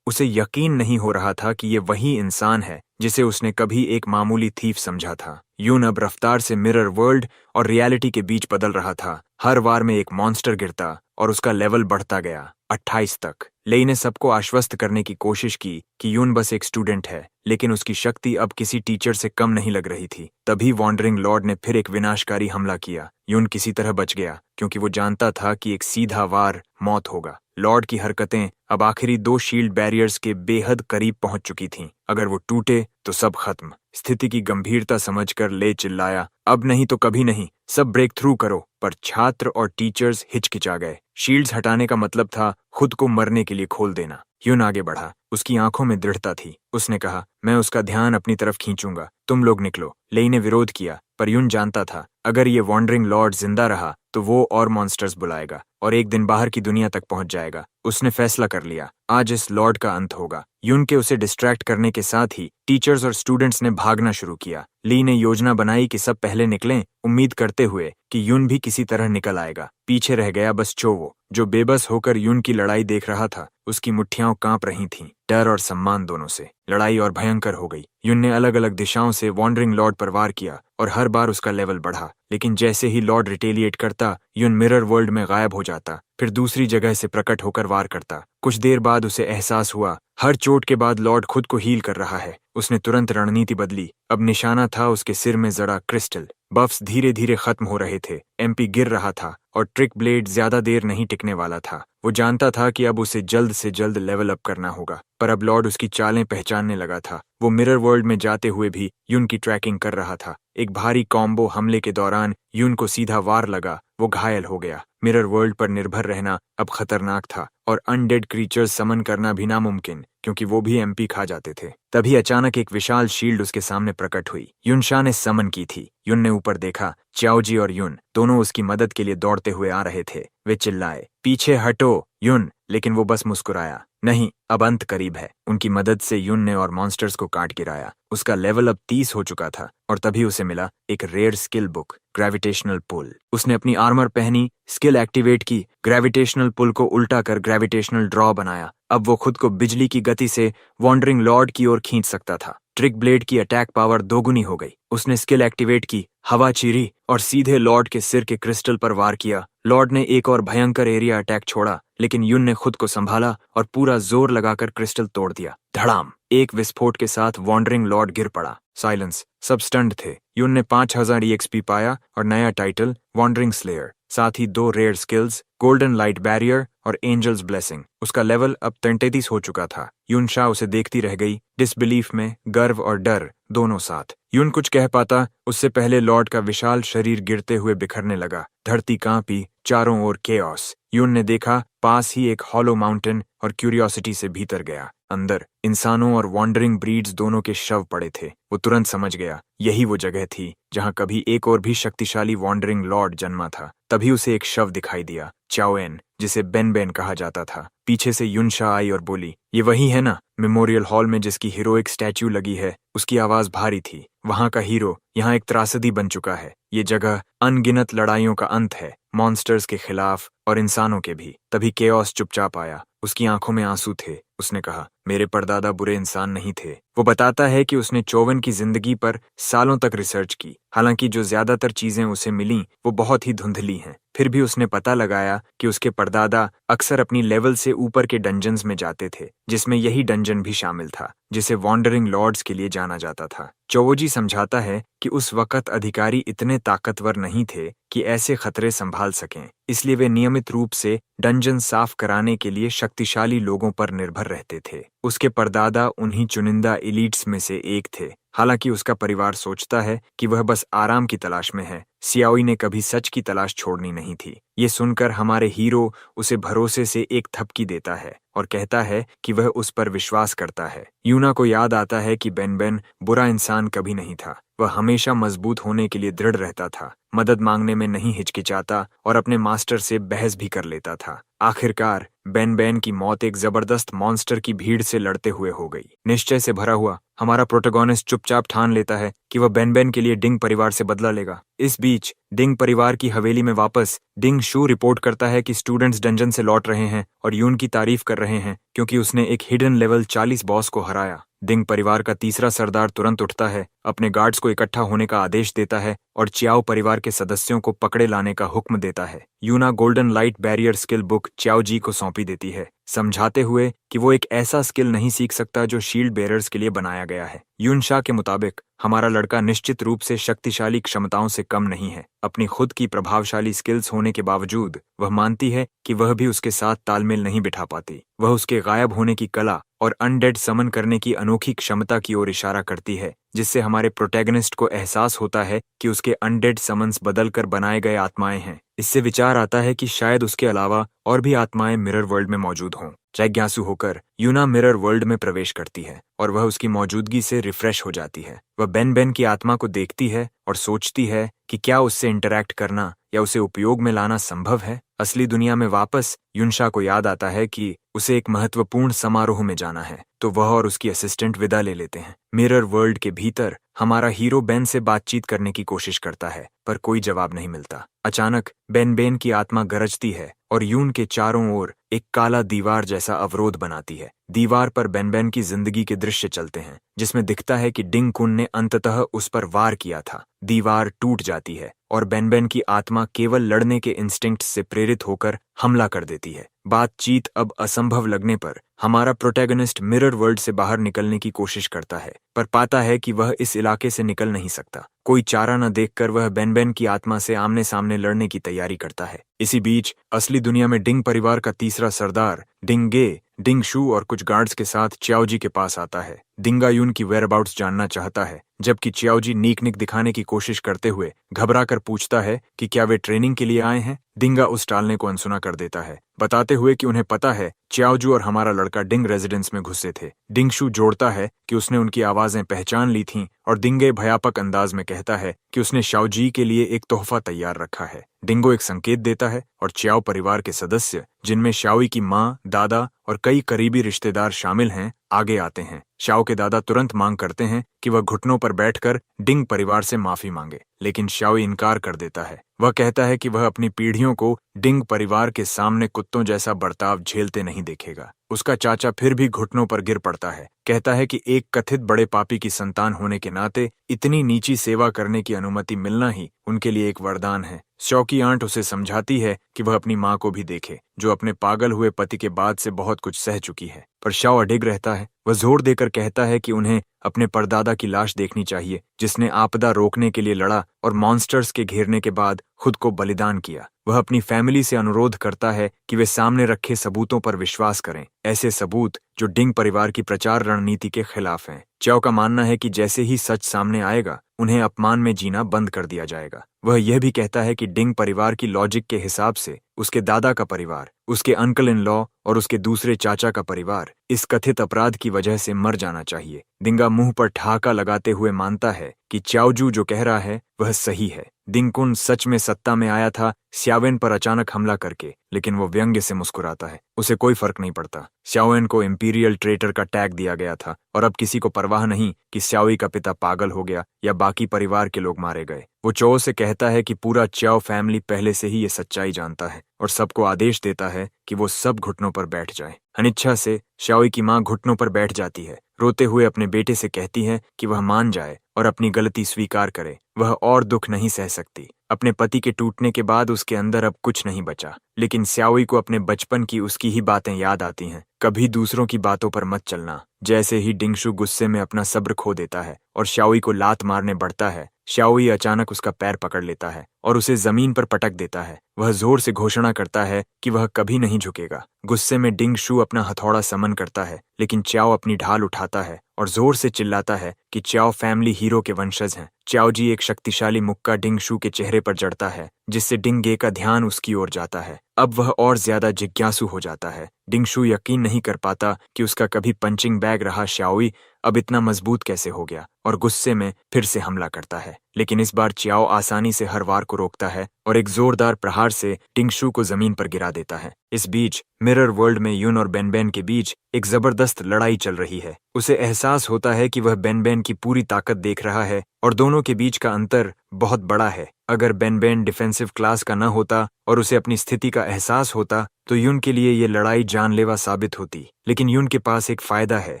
उसे यकीन नहीं हो रहा था कि ये वही इंसान है जिसे उसने कभी एक मामूली थीफ समझा था। युन अब रफ्तार से मिरर वर्ल्ड और रियलिटी के बीच बदल रहा था। हर वार में एक मॉन्स्टर गिरता और उसका लेवल बढ़ता गया 28 तक। लेई ने सबको आश्वस्त करने की कोशिश की कि युन बस एक स्टूडेंट है, लेकिन उसकी शक्ति अब किसी टीचर से कम नहीं लग रही थी। तभी वॉन्डरिंग लॉर्ड ने फिर एक विनाशकारी हमला किया। युन किसी तरह बच गया क्योंकि वो जानता था कि एक सीधा वार मौत होगा। लॉर्ड की हरकतें अब आखिरी 2 शील्ड बैरियर्स के बेहद करीब पहुंच चुकी थीं। अगर वो टूटे तो सब खत्म। स्थिति की गंभीरता समझकर ले चिल्लाया, अब नहीं तो कभी नहीं, सब ब्रेक थ्रू करो। पर छात्र और टीचर्स हिचकिचा गए। शील्ड्स हटाने का मतलब था खुद को मरने के लिए खोल देना। युन आगे बढ़ा। उसकी आंखों में दृढ़ता थी। उसने कहा, मैं उसका ध्यान अपनी तरफ खींचूंगा, तुम लोग निकलो। लेई ने विरोध किया, पर युन जानता था अगर ये वॉन्डरिंग लॉर्ड जिंदा रहा तो वो और मॉन्स्टर्स बुलाएगा और एक दिन बाहर की दुनिया तक पहुंच जाएगा। उसने फैसला कर लिया, आज इस लॉर्ड का अंत होगा। युन के उसे डिस्ट्रैक्ट करने के साथ ही टीचर्स और स्टूडेंट्स ने भागना शुरू किया। ली ने योजना बनाई कि सब पहले निकलें, उम्मीद करते हुए कि युन भी किसी तरह निकल आएगा। पीछे रह गया बस चोवो, जो बेबस होकर युन की लड़ाई देख रहा था। उसकी मुट्ठियां कांप रही थीं, डर और सम्मान दोनों से। लड़ाई और भयंकर हो गई। युन ने अलग अलग दिशाओं से वॉन्डरिंग लॉर्ड पर वार किया और हर बार उसका लेवल बढ़ा। लेकिन जैसे ही लॉर्ड रिटेलिएट करता, युन मिरर वर्ल्ड में गायब हो जाता, फिर दूसरी जगह से प्रकट होकर वार करता। कुछ देर बाद उसे एहसास हुआ हर चोट के बाद लॉर्ड खुद को हील कर रहा है। उसने तुरंत रणनीति बदली। अब निशाना था उसके सिर में जड़ा क्रिस्टल। बफ्स धीरे धीरे खत्म हो रहे थे। MP गिर रहा था और ट्रिक ब्लेड ज्यादा देर नहीं टिकने वाला था। वो जानता था कि अब उसे जल्द से जल्द लेवल अप करना होगा, पर अब लॉर्ड उसकी चालें पहचानने लगा था। वो मिरर वर्ल्ड में जाते हुए भी युन की ट्रैकिंग कर रहा था। एक भारी कॉम्बो हमले के दौरान युन को सीधा वार लगा। वो घायल हो गया। मिरर वर्ल्ड पर निर्भर रहना अब खतरनाक था और अनडेड क्रीचर्स समन करना भी नामुमकिन, क्योंकि वो भी MP खा जाते थे। तभी अचानक एक विशाल शील्ड उसके सामने प्रकट हुई। युनशा ने समन की थी। युन ने ऊपर देखा। चाओजी और युन दोनों उसकी मदद के लिए दौड़ते हुए आ रहे थे। वे चिल्लाए, पीछे हटो युन, लेकिन वो बस मुस्कुराया। नहीं, अब अंत करीब है। उनकी मदद से युन ने और मॉन्स्टर्स को काट गिराया। उसका लेवल अब 30 हो चुका था और तभी उसे मिला एक rare skill book, gravitational pull. उसने अपनी आर्मर पहनी, स्किल एक्टिवेट की, ग्रेविटेशनल पुल को उल्टा कर ग्रेविटेशनल ड्रॉ बनाया। अब वो खुद को बिजली की गति से वॉन्डरिंग लॉर्ड की ओर खींच सकता था। ट्रिक ब्लेड की अटैक पावर दोगुनी हो गई। उसने स्किल एक्टिवेट की, हवा चीरी और सीधे लॉर्ड के सिर के क्रिस्टल पर वार किया। लॉर्ड ने एक और भयंकर एरिया अटैक छोड़ा, लेकिन युन ने खुद को संभाला और पूरा जोर लगाकर क्रिस्टल तोड़ दिया। धड़ाम! एक विस्फोट के साथ वॉन्डरिंग लॉर्ड गिर पड़ा। साइलेंस। सब स्टंड थे। युन ने 5000 EXP पाया और नया टाइटल वॉन्डरिंग स्लेयर, साथ ही 2 rare skills, golden light barrier और एंजल्स ब्लेसिंग। उसका लेवल अब 33 हो चुका था। युनशा उसे देखती रह गई, डिसबिलीफ में गर्व और डर दोनों साथ। युन कुछ कह पाता उससे पहले लॉर्ड का विशाल शरीर गिरते हुए बिखरने लगा। धरती कांपी, चारों ओर केओस। युन ने देखा पास ही एक हॉलो माउंटेन और क्यूरियोसिटी से भीतर गया। अंदर इंसानों और वॉन्डरिंग ब्रीड्स दोनों के शव पड़े थे। वो तुरंत समझ गया यही वो जगह थी जहां कभी एक और भी शक्तिशाली वॉन्डरिंग लॉर्ड जन्मा था। तभी उसे एक शव दिखाई दिया, चाओएन, जिसे बेन बेन कहा जाता था। पीछे से युनशा आई और बोली, ये वही है ना, मेमोरियल हॉल में जिसकी हीरोइक स्टैच्यू लगी है। उसकी आवाज भारी थी। वहां का हीरो यहाँ एक त्रासदी बन चुका है। ये जगह अनगिनत लड़ाइयों का अंत है, मॉन्स्टर्स के खिलाफ और इंसानों के भी। तभी केओस चुपचाप आया। उसकी आंखों में आंसू थे। उसने कहा, मेरे परदादा बुरे इंसान नहीं थे। वो बताता है कि उसने चौवन की जिंदगी पर सालों तक रिसर्च की। हालांकि जो ज्यादातर चीजें उसे मिलीं वो बहुत ही धुंधली हैं। फिर भी उसने पता लगाया कि उसके परदादा अक्सर अपनी लेवल से ऊपर के डंजन्स में जाते थे, जिसमें यही डंजन भी शामिल था जिसे वॉन्डरिंग लॉर्ड्स के लिए जाना जाता था। चौवोजी समझाता है कि उस वक्त अधिकारी इतने ताकतवर नहीं थे कि ऐसे खतरे संभाल सकें, इसलिए वे नियमित रूप से डंजन साफ कराने के लिए शक्तिशाली लोगों पर निर्भर रहते थे। उसके परदादा उन्हीं चुनिंदा एलीट्स में से एक थे। हालांकि उसका परिवार सोचता है कि वह बस आराम की तलाश में है, सियाओई ने कभी सच की तलाश छोड़नी नहीं थी। ये सुनकर हमारे हीरो उसे भरोसे से एक थपकी देता है और कहता है कि वह उस पर विश्वास करता है। यूना को याद आता है कि बेन बुरा इंसान कभी नहीं था। वह हमेशा मजबूत होने के लिए दृढ़ रहता था, मदद मांगने में नहीं हिचकिचाता और अपने मास्टर से बहस भी कर लेता था। आखिरकार बेन की मौत एक जबरदस्त मॉन्स्टर की भीड़ से लड़ते हुए हो गई। निश्चय से भरा हुआ हमारा प्रोटोगोनिस्ट चुपचाप ठान लेता है कि वह बेन के लिए डिंग परिवार से बदला लेगा। इस बीच डिंग परिवार की हवेली में वापस डिंग शू रिपोर्ट करता है कि स्टूडेंट्स डंजन से लौट रहे हैं और यून की तारीफ कर रहे हैं क्योंकि उसने एक हिडन लेवल 40 बॉस को हराया। डिंग परिवार का तीसरा सरदार तुरंत उठता है, अपने गार्ड्स को इकट्ठा होने का आदेश देता है और चियाओ परिवार के सदस्यों को पकड़े लाने का हुक्म देता है। Yuna golden light barrier skill book Qiao Ji को सौंपी देती है, समझाते हुए कि वो एक ऐसा स्किल नहीं सीख सकता जो शील्ड बेरर्स के लिए बनाया गया है। यूनशा के मुताबिक हमारा लड़का निश्चित रूप से शक्तिशाली क्षमताओं से कम नहीं है। अपनी खुद की प्रभावशाली स्किल्स होने के बावजूद वह मानती है कि वह भी उसके साथ तालमेल नहीं बिठा पाती। वह उसके गायब होने की कला और अनडेड समन करने की अनोखी क्षमता की ओर इशारा करती है, जिससे हमारे प्रोटैगनिस्ट को एहसास होता है कि उसके अनडेड समन्स बदलकर बनाए गए आत्माएं हैं। इससे विचार आता है कि शायद उसके अलावा और भी आत्माएं मिरर वर्ल्ड में मौजूद हों। जिज्ञासु होकर यूना मिरर वर्ल्ड में प्रवेश करती है और वह उसकी मौजूदगी से रिफ्रेश हो जाती है। वह बेन की आत्मा को देखती है और सोचती है कि क्या उससे इंटरैक्ट करना या उसे उपयोग में लाना संभव है। असली दुनिया में वापस यूनशा को याद आता है कि उसे एक महत्वपूर्ण समारोह में जाना है, तो वह और उसकी असिस्टेंट विदा ले लेते हैं। मिरर वर्ल्ड के भीतर हमारा हीरो बेन से बातचीत करने की कोशिश करता है, पर कोई जवाब नहीं मिलता। अचानक बेन की आत्मा गरजती है और यून के चारों ओर एक काला दीवार जैसा अवरोध बनाती है। दीवार पर बेन की जिंदगी के दृश्य चलते हैं, जिसमें दिखता है कि डिंग कुन ने अंततः उस पर वार किया था। दीवार टूट जाती है और बेन की आत्मा केवल लड़ने के इंस्टिंक्ट से प्रेरित होकर हमला कर देती है। बातचीत अब असंभव लगने पर हमारा प्रोटैगनिस्ट मिरर वर्ल्ड से बाहर निकलने की कोशिश करता है, पर पाता है कि वह इस इलाके से निकल नहीं सकता। कोई चारा न देखकर वह बेन की आत्मा से आमने सामने लड़ने की तैयारी करता है। इसी बीच असली दुनिया में डिंग परिवार का तीसरा सरदार डिंगे डिंग शू और कुछ गार्ड्स के साथ चियाओजी के पास आता है। डिंगा यून की वेयरअबाउट्स जानना चाहता है, जबकि चियाओजी नीक दिखाने की कोशिश करते हुए घबरा कर पूछता है कि क्या वे ट्रेनिंग के लिए आए हैं। डिंगा उस टालने को अनसुना कर देता है, बताते हुए कि उन्हें पता है चियाओजू और हमारा लड़का डिंग रेजिडेंस में घुसे थे। डिंग शू जोड़ता है कि उसने उनकी आवाजें पहचान ली थीं और डिंगे भयापक अंदाज में कहता है कि उसने शाओजी के लिए एक तोहफा तैयार रखा है। डिंगो एक संकेत देता है और चियाओ परिवार के सदस्य, जिनमें शाओई की माँ, दादा और कई करीबी रिश्तेदार शामिल हैं, आगे आते हैं। शाओ के दादा तुरंत मांग करते हैं कि वह घुटनों पर बैठकर डिंग परिवार से माफी मांगे, लेकिन शाओई इनकार कर देता है। वह कहता है कि वह अपनी पीढ़ियों को डिंग परिवार के सामने कुत्तों जैसा बर्ताव झेलते नहीं देखेगा। उसका चाचा फिर भी घुटनों पर गिर पड़ता है, कहता है कि एक कथित बड़े पापी की संतान होने के नाते इतनी नीची सेवा करने की अनुमति मिलना ही उनके लिए एक वरदान है। शॉ की आंट उसे समझाती है कि वह अपनी माँ को भी देखे, जो अपने पागल हुए पति के बाद से बहुत कुछ सह चुकी है, पर शॉ अडिग रहता है। वह जोर देकर कहता है कि उन्हें अपने परदादा की लाश देखनी चाहिए, जिसने आपदा रोकने के लिए लड़ा और मॉन्स्टर्स के घेरने के बाद खुद को बलिदान किया। वह अपनी फैमिली से अनुरोध करता है कि वे सामने रखे सबूतों पर विश्वास करें, ऐसे सबूत जो डिंग परिवार की प्रचार रणनीति के खिलाफ हैं। चाओ का मानना है कि जैसे ही सच सामने आएगा, उन्हें अपमान में जीना बंद कर दिया जाएगा। वह यह भी कहता है कि डिंग परिवार की लॉजिक के हिसाब से उसके दादा का परिवार, उसके अंकल इन लॉ और उसके दूसरे चाचा का परिवार इस कथित अपराध की वजह से मर जाना चाहिए। डिंगा मुंह पर ठहाका लगाते हुए मानता है कि चाओजू जो कह रहा है वह सही है। डिंगकुन सच में सत्ता में आया था श्यावेन पर अचानक हमला करके, लेकिन वो व्यंग्य से मुस्कुराता है। उसे कोई फर्क नहीं पड़ता। श्यावेन को इंपीरियल ट्रेटर का टैग दिया गया था और अब किसी को परवाह नहीं कि श्याओई का पिता पागल हो गया या बाकी परिवार के लोग मारे गए। वो वो चो से कहता है कि पूरा च्याओ फैमिली पहले से ही ये सच्चाई जानता है और सबको आदेश देता है कि वो सब घुटनों पर बैठ जाएं। अनिच्छा से शाओई की माँ घुटनों पर बैठ जाती है, रोते हुए अपने बेटे से कहती है कि वह मान जाए और अपनी गलती स्वीकार करे। वह और दुख नहीं सह सकती। अपने पति के टूटने के बाद उसके अंदर अब कुछ नहीं बचा, लेकिन श्याओई को अपने बचपन की उसकी ही बातें याद आती हैं। कभी दूसरों की बातों पर मत चलना। जैसे ही डिंगशु गुस्से में अपना सब्र खो देता है और श्याओई को लात मारने बढ़ता है, श्याओई अचानक उसका पैर पकड़ लेता है और उसे जमीन पर पटक देता है। वह जोर से घोषणा करता है कि वह कभी नहीं झुकेगा। गुस्से में डिंगशु अपना हथौड़ा समन करता है, लेकिन च्याओ अपनी ढाल उठाता है और जोर से चिल्लाता है कि च्याओ फैमिली हीरो के वंशज हैं। च्याओ जी एक शक्तिशाली मुक्का डिंगशु के चेहरे पर जड़ता है, जिससे डिंगे का ध्यान उसकी ओर जाता है। अब वह और ज्यादा जिज्ञासु हो जाता है। डिंगशु यकीन नहीं कर पाता कि उसका कभी पंचिंग बैग रहा श्याओई अब इतना मजबूत कैसे हो गया और गुस्से में फिर से हमला करता है। लेकिन इस बार च्याओ आसानी से हर वार को रोकता है और एक जोरदार प्रहार से डिंगशु को जमीन पर गिरा देता है। इस बीच मिरर वर्ल्ड में यून और बेनबेन के बीच एक जबरदस्त लड़ाई चल रही है। उसे एहसास होता है कि वह बेनबेन की पूरी ताकत देख रहा है और दोनों के बीच का अंतर बहुत बड़ा है। अगर बेनबेन डिफेंसिव क्लास का न होता और उसे अपनी स्थिति का एहसास होता तो यून के लिए ये लड़ाई जानलेवा साबित होती। लेकिन यून के पास एक फायदा है,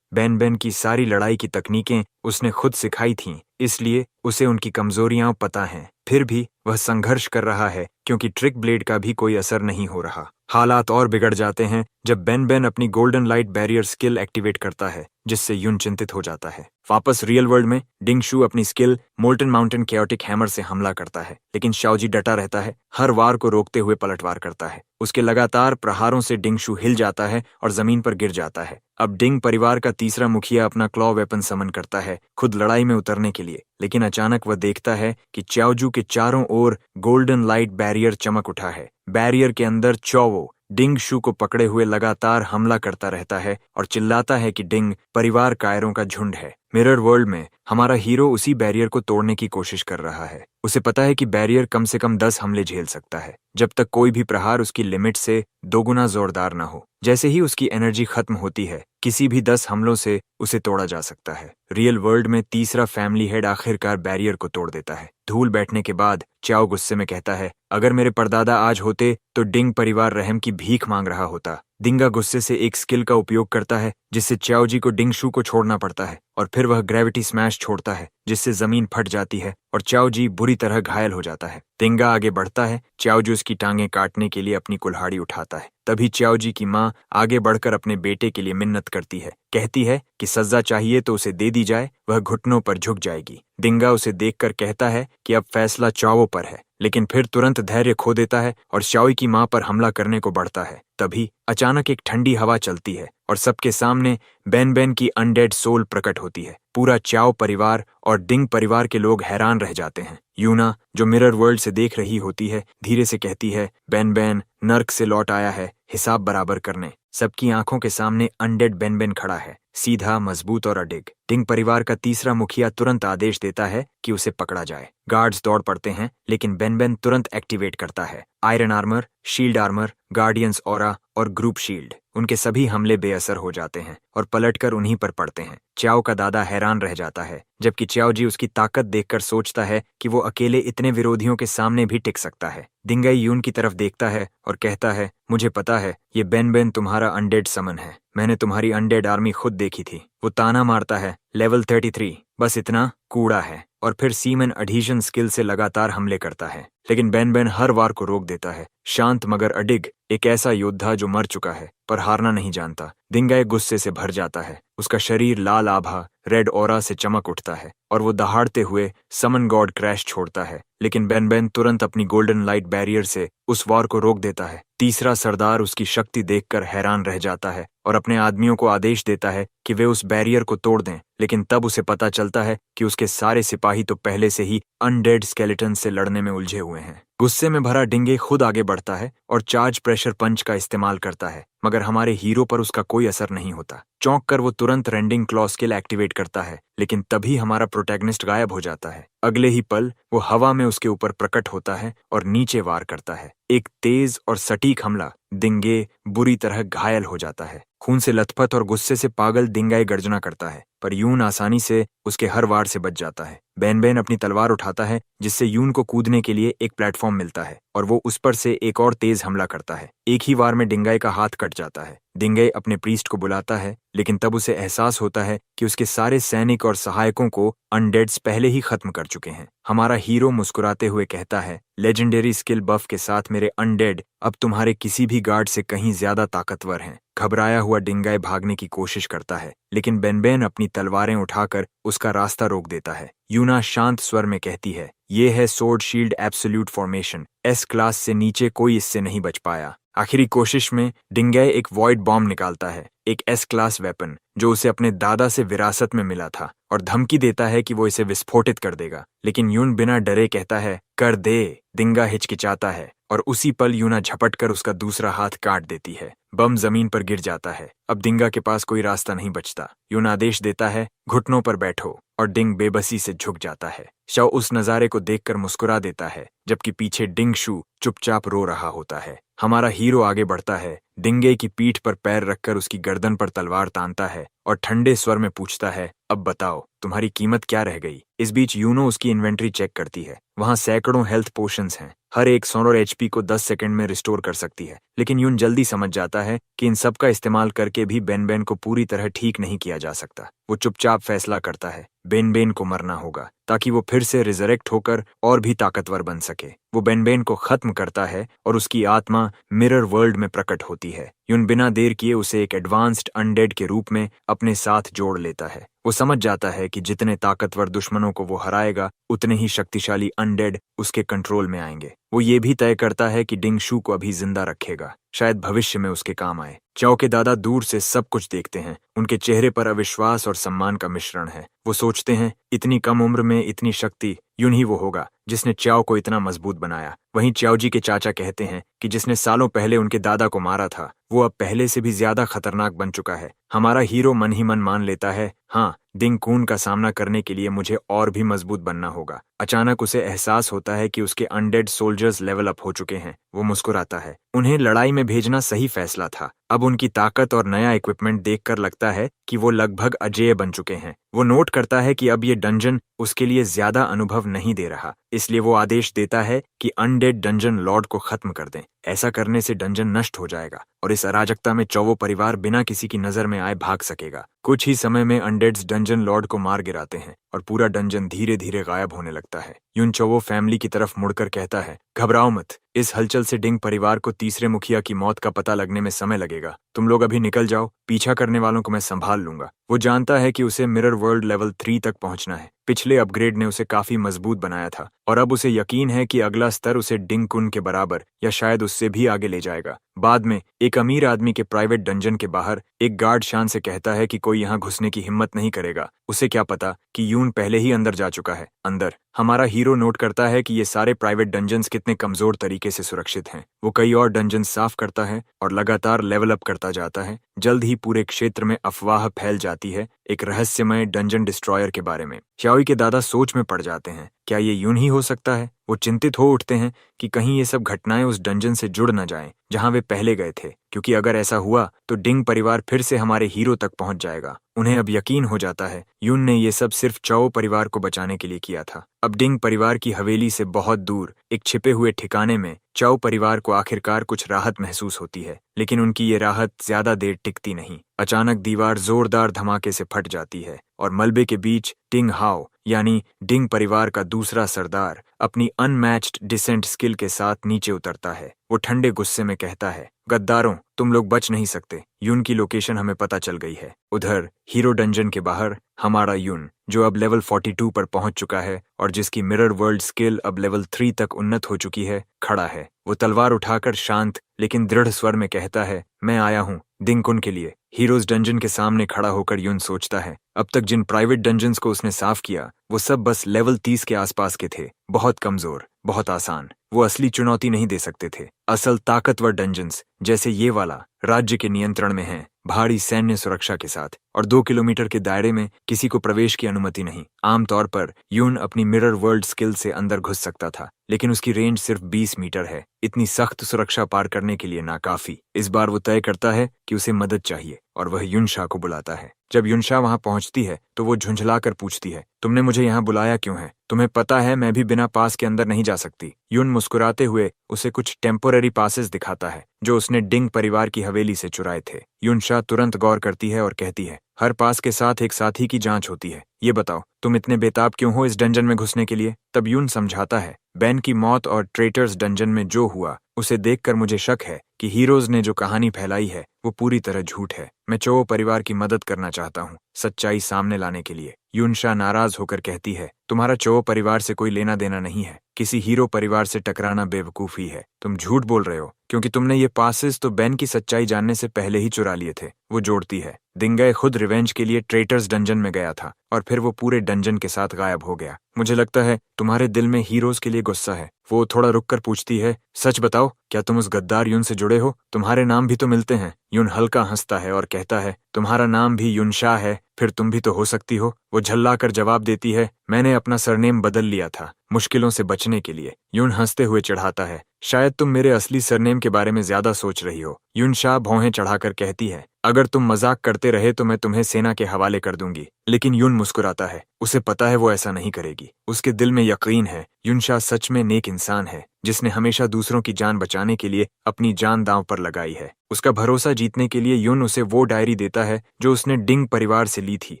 बेनबेन की सारी लड़ाई की तकनीकें उसने खुद सिखाई थीं, इसलिए उसे उनकी कमजोरियां पता हैं। फिर भी वह संघर्ष कर रहा है क्योंकि ट्रिक ब्लेड का भी कोई असर नहीं हो रहा। हालात और बिगड़ जाते हैं जब बेनबेन अपनी golden light barrier skill activate करता है, जिससे यून चिंतित हो जाता है। वापस रियल वर्ल्ड में डिंगशु अपनी skill molten mountain chaotic hammer से हमला करता है, लेकिन शाओजी डटा रहता है, हर वार को रोकते हुए पलटवार करता है। उसके लगातार प्रहारों से डिंगशु हिल जाता है और जमीन पर गिर जाता है। अब डिंग परिवार का तीसरा मुखिया अपना क्लॉ वेपन समन करता है खुद लड़ाई में उतरने के लिए, लेकिन अचानक वह देखता है कि च्याओजू के चारों ओर गोल्डन लाइट बैरियर चमक उठा है। बैरियर के अंदर चौवो डिंगशु को पकड़े हुए लगातार हमला करता रहता है और चिल्लाता है कि डिंग परिवार कायरों का झुंड है। मिरर वर्ल्ड में हमारा हीरो उसी बैरियर को तोड़ने की कोशिश कर रहा है। उसे पता है कि बैरियर कम से कम 10 हमले झेल सकता है, जब तक कोई भी प्रहार उसकी लिमिट से 2 गुना जोरदार न हो। जैसे ही उसकी एनर्जी खत्म होती है, किसी भी 10 हमलों से उसे तोड़ा जा सकता है। रियल वर्ल्ड में तीसरा फैमिली हेड आखिरकार बैरियर को तोड़ देता है। धूल बैठने के बाद च्याओ गुस्से में कहता है, अगर मेरे परदादा आज होते तो डिंग परिवार रहम की भीख मांग रहा होता। डिंगा गुस्से से एक स्किल का उपयोग करता है, जिससे च्याओ जी को डिंगशु को छोड़ना पड़ता है और फिर वह ग्रेविटी स्मैश छोड़ता है, जिससे जमीन फट जाती है और च्याओ जी बुरी तरह घायल हो जाता है। डिंगा आगे बढ़ता है, च्याओ जी उसकी टांगें काटने के लिए अपनी कुल्हाड़ी उठाता है। तभी च्याओ जी की माँ आगे बढ़कर अपने बेटे के लिए मिन्नत करती है, कहती है कि सजा चाहिए तो उसे दे दी जाए, वह घुटनों पर झुक जाएगी। डिंगा उसे देखकर कहता है कि अब फैसला च्याओ पर है, लेकिन फिर तुरंत धैर्य खो देता है और श्याओई की माँ पर हमला करने को बढ़ता है। तभी अचानक एक ठंडी हवा चलती है और सबके सामने बेनबेन की अनडेड सोल प्रकट होती है। पूरा च्याओ परिवार और डिंग परिवार के लोग हैरान रह जाते हैं। यूना, जो मिरर वर्ल्ड से देख रही होती है, धीरे से कहती है, बेनबेन नर्क से लौट आया है हिसाब बराबर करने। सबकी आंखों के सामने अनडेड बेनबेन खड़ा है, सीधा, मजबूत और अडिग। डिंग परिवार का तीसरा मुखिया तुरंत आदेश देता है कि उसे पकड़ा जाए। गार्ड्स दौड़ पड़ते हैं, लेकिन बेनबेन तुरंत एक्टिवेट करता है iron armour, shield armour, guardians aura और ग्रुप शील्ड। उनके सभी हमले बेअसर हो जाते हैं और पलटकर उन्हीं पर पड़ते हैं। च्याओ का दादा हैरान रह जाता है, जबकि च्याओ जी उसकी ताकत देखकर सोचता है कि वो अकेले इतने विरोधियों के सामने भी टिक सकता है। डिंगाई यून की तरफ देखता है और कहता है, मुझे पता है ये बेनबेन तुम्हारा अनडेड समन है। मैंने तुम्हारी अनडेड आर्मी खुद देखी थी। वो ताना मारता है, लेवल 33, बस इतना कूड़ा है, और फिर सीमन एडहीजन स्किल से लगातार हमले करता है, लेकिन बेनबेन हर वार को रोक देता है। शांत मगर अडिग, एक ऐसा योद्धा जो मर चुका है पर हारना नहीं जानता। डिंगाई गुस्से से भर जाता है, उसका शरीर लाल आभा रेड ऑरा से चमक उठता है और वो दहाड़ते हुए समन गॉड क्रैश छोड़ता है, लेकिन बेनबेन तुरंत अपनी गोल्डन लाइट बैरियर से उस वार को रोक देता है। तीसरा सरदार उसकी शक्ति देखकर हैरान रह जाता है और अपने आदमियों को आदेश देता है कि वे उस बैरियर को तोड़ दें, लेकिन तब उसे पता चलता है कि उसके सारे सिपाही तो पहले से ही अनडेड स्केलेटन से लड़ने में उलझे हुए हैं। गुस्से में भरा डिंगे खुद आगे बढ़ता है और चार्ज प्रेशर पंच का इस्तेमाल करता है, मगर हमारे हीरो पर उसका कोई असर नहीं होता। चौंक कर वो तुरंत रेंडिंग क्लॉ स्किल एक्टिवेट करता है, लेकिन तभी हमारा प्रोटैगनिस्ट गायब हो जाता है। अगले ही पल वो हवा में उसके ऊपर प्रकट होता है और नीचे वार करता है। एक तेज और सटीक हमला। डिंगे बुरी तरह घायल हो जाता है। खून से लथपथ और गुस्से से पागल डिंगाई गर्जना करता है, पर यून आसानी से उसके हर वार से बच जाता है। बेन अपनी तलवार उठाता है, जिससे यून को कूदने के लिए एक प्लेटफॉर्म मिलता है और वो उस पर से एक और तेज हमला करता है। एक ही वार में डिंगाई का हाथ कट जाता है। डिंगाई अपने प्रीस्ट को बुलाता है, लेकिन तब उसे एहसास होता है कि उसके सारे सैनिक और सहायकों को अनडेड्स पहले ही खत्म कर चुके हैं। हमारा हीरो मुस्कुराते हुए कहता है, लेजेंडरी स्किल बफ के साथ मेरे अनडेड अब तुम्हारे किसी भी गार्ड से कहीं ज्यादा ताकतवर हैं। घबराया हुआ डिंगाई भागने की कोशिश करता है, लेकिन बेन अपनी तलवारें उठाकर उसका रास्ता रोक देता है। यूना शांत स्वर में कहती है, ये है sword shield absolute formation. S class से नीचे कोई इससे नहीं बच पाया। आखिरी कोशिश में डिंगाई एक वॉइड बॉम्ब निकालता है, एक एस क्लास वेपन जो उसे अपने दादा से विरासत में मिला था, और धमकी देता है कि वो इसे विस्फोटित कर देगा। लेकिन यून बिना डरे कहता है, कर दे। डिंगा हिचकिचाता है और उसी पल यूना झपट कर उसका दूसरा हाथ काट देती है। बम जमीन पर गिर जाता है। अब डिंगा के पास कोई रास्ता नहीं बचता। यून आदेश देता है, घुटनों पर बैठो, और डिंग बेबसी से झुक जाता है। शव उस नजारे को देखकर मुस्कुरा देता है, जबकि पीछे डिंग शू चुपचाप रो रहा होता है। हमारा हीरो आगे बढ़ता है, डिंगे की पीठ पर पैर रखकर उसकी गर्दन पर तलवार तानता है और ठंडे स्वर में पूछता है, अब बताओ तुम्हारी कीमत क्या रह गई। इस बीच यूनो उसकी इन्वेंट्री चेक करती है। वहां सैकड़ों हेल्थ पोशंस हैं। हर एक 100 एचपी को 10 सेकंड में रिस्टोर कर सकती है। लेकिन यून जल्दी समझ जाता है कि इन सब का इस्तेमाल करके भी बेन को पूरी तरह ठीक नहीं किया जा सकता। वो चुपचाप फैसला करता है, बेन को मरना होगा ताकि वो फिर से रिजरेक्ट होकर और भी ताकतवर बन सके। वो बेन को खत्म करता है और उसकी आत्मा मिरर वर्ल्ड में प्रकट होती है। यून बिना देर किए उसे एक एडवांस्ड अनडेड के रूप में अपने साथ जोड़ लेता है। वो समझ जाता है कि जितने ताकतवर दुश्मनों को वो हराएगा, उतने ही शक्तिशाली अनडेड उसके कंट्रोल में आएंगे। वो ये भी तय करता है कि डिंग शू को अभी जिंदा रखेगा, शायद भविष्य में उसके काम आए। चाओ के दादा दूर से सब कुछ देखते हैं। उनके चेहरे पर अविश्वास और सम्मान का मिश्रण है। वो सोचते हैं, इतनी कम उम्र में इतनी शक्ति, यूं ही वो होगा जिसने चाओ को इतना मजबूत बनाया। वहीं चाओ जी के चाचा कहते हैं कि जिसने सालों पहले उनके दादा को मारा था, वो अब पहले से भी ज्यादा खतरनाक बन चुका है। हमारा हीरो मन ही मन मान लेता है, हाँ, डिंग कून का सामना करने के लिए मुझे और भी मजबूत बनना होगा। अचानक उसे एहसास होता है कि उसके अनडेड सोल्जर्स लेवल अप हो चुके हैं। वो मुस्कुराता है। उन्हें लड़ाई में भेजना सही फैसला था। अब उनकी ताकत और नया इक्विपमेंट देखकर लगता है कि वो लगभग अजेय बन चुके हैं। वो नोट करता है कि अब ये डंजन उसके लिए ज्यादा अनुभव नहीं दे रहा, इसलिए वो आदेश देता है कि अनडेड डंजन लॉर्ड को खत्म कर दें। ऐसा करने से डंजन नष्ट हो जाएगा और इस अराजकता में चौवो परिवार बिना किसी की नजर में आए भाग सकेगा। कुछ ही समय में अनडेड्स डंजन लॉर्ड को मार गिराते हैं और पूरा डंजन धीरे धीरे गायब होने लगता है। यून चौवो फैमिली की तरफ मुड़कर कहता है, घबराओ मत, इस हलचल से डिंग परिवार को तीसरे मुखिया की मौत का पता लगने में समय लगेगा। तुम लोग अभी निकल जाओ, पीछा करने वालों को मैं संभाल लूंगा। वो जानता है कि उसे मिरर वर्ल्ड लेवल 3 तक पहुंचना है। पिछले अपग्रेड ने उसे काफी मजबूत बनाया था और अब उसे यकीन है कि अगला स्तर उसे डिंग कुन के बराबर या शायद उससे भी आगे ले जाएगा। बाद में एक अमीर आदमी के प्राइवेट डंजन के बाहर एक गार्ड शान से कहता है कि कोई यहाँ घुसने की हिम्मत नहीं करेगा। उसे क्या पता कि यून पहले ही अंदर जा चुका है। अंदर हमारा हीरो नोट करता है कि ये सारे प्राइवेट डंजन्स कितने कमजोर तरीके से सुरक्षित हैं। वो कई और डंजन साफ करता है और लगातार लेवल अप करता जाता है। जल्द ही पूरे क्षेत्र में अफवाह फैल जाती है एक रहस्यमय डंजन डिस्ट्रॉयर के बारे में। चाओई के दादा सोच में पड़ जाते हैं, क्या ये यूं ही हो सकता है? वो चिंतित हो उठते हैं कि कहीं ये सब घटनाएं उस डंजन से जुड़ न जाएं जहां वे पहले गए थे, क्योंकि अगर ऐसा हुआ तो डिंग परिवार फिर से हमारे हीरो तक पहुंच जाएगा। उन्हें अब यकीन हो जाता है यून ने ये सब सिर्फ चाओ परिवार को बचाने के लिए किया था। अब डिंग परिवार की हवेली से बहुत दूर एक छिपे हुए ठिकाने में चाओ परिवार को आखिरकार कुछ राहत महसूस होती है, लेकिन उनकी ये राहत ज्यादा देर टिकती नहीं। अचानक दीवार जोरदार धमाके से फट जाती है और मलबे के बीच टिंग हाओ यानी डिंग परिवार का दूसरा सरदार अपनी अनमैच्ड डिसेंट स्किल के साथ नीचे उतरता है। वो ठंडे गुस्से में कहता है, गद्दारों, तुम लोग बच नहीं सकते। यून की लोकेशन हमें पता चल गई है। उधर हीरो डंजन के बाहर हमारा यून, जो अब लेवल 42 पर पहुंच चुका है और जिसकी मिरर वर्ल्ड स्किल अब लेवल 3 तक उन्नत हो चुकी है, खड़ा है। वो तलवार उठाकर शांत लेकिन दृढ़ स्वर में कहता है, मैं आया हूँ डिंग कुन के लिए। हीरोज डंजन के सामने खड़ा होकर यून सोचता है, अब तक जिन प्राइवेट डंजन्स को उसने साफ किया वो सब बस लेवल 30 के आसपास के थे, बहुत कमजोर, बहुत आसान। वो असली चुनौती नहीं दे सकते थे। असल ताकतवर डंजन्स जैसे ये वाला राज्य के नियंत्रण में हैं, भारी सैन्य सुरक्षा के साथ, और 2 किलोमीटर के दायरे में किसी को प्रवेश की अनुमति नहीं। आमतौर पर यून अपनी मिरर वर्ल्ड स्किल से अंदर घुस सकता था, लेकिन उसकी रेंज सिर्फ 20 मीटर है। इतनी सख्त सुरक्षा पार करने के लिए नाकाफी। इस बार वो तय करता है कि उसे मदद चाहिए और वह युनशा को बुलाता है। जब युनशा वहां पहुंचती है तो वो झुंझलाकर पूछती है, तुमने मुझे यहाँ बुलाया क्यों है? तुम्हें पता है मैं भी बिना पास के अंदर नहीं जा सकती। युन मुस्कुराते हुए उसे कुछ टेम्पोररी पासेस दिखाता है जो उसने डिंग परिवार की हवेली से चुराए थे। युनशा तुरंत गौर करती है और कहती है, हर पास के साथ एक साथी की जांच होती है। ये बताओ तुम इतने बेताब क्यों हो इस डंजन में घुसने के लिए? तब यून समझाता है, बेन की मौत और ट्रेटर्स डंजन में जो हुआ उसे देखकर मुझे शक है कि हीरोज ने जो कहानी फैलाई है वो पूरी तरह झूठ है। मैं चो परिवार की मदद करना चाहता हूँ सच्चाई सामने लाने के लिए। युनशा नाराज होकर कहती है, तुम्हारा चो परिवार से कोई लेना देना नहीं है। किसी हीरो परिवार से टकराना बेवकूफी है। तुम झूठ बोल रहे हो क्योंकि तुमने ये पासेस तो बेन की सच्चाई जानने से पहले ही चुरा लिए थे। वो जोड़ती है, दिंगय खुद रिवेंज के लिए ट्रेटर्स डंजन में गया था और फिर वो पूरे डंजन के साथ गायब हो गया। मुझे लगता है तुम्हारे दिल में हीरोज के लिए गुस्सा है। वो थोड़ा रुककर पूछती है, सच बताओ क्या तुम उस गद्दार यून से जुड़े हो? तुम्हारे नाम भी तो मिलते हैं। यून हल्का हंसता है और कहता है, तुम्हारा नाम भी युनशा है, फिर तुम भी तो हो सकती हो। वो झल्लाकर जवाब देती है, मैंने अपना सरनेम बदल लिया था मुश्किलों से बचने के लिए। यून हंसते हुए चढ़ाता है, शायद तुम मेरे असली सरनेम के बारे में ज्यादा सोच रही हो। युनशा भौहें चढ़ाकर कहती है, अगर तुम मजाक करते रहे तो मैं तुम्हें सेना के हवाले कर दूंगी। लेकिन यून मुस्कुराता है, उसे पता है वो ऐसा नहीं करेगी। उसके दिल में यकीन है युनशा सच में नेक इंसान है जिसने हमेशा दूसरों की जान बचाने के लिए अपनी जान दांव पर लगाई है। उसका भरोसा जीतने के लिए यून उसे वो डायरी देता है जो उसने डिंग परिवार से ली थी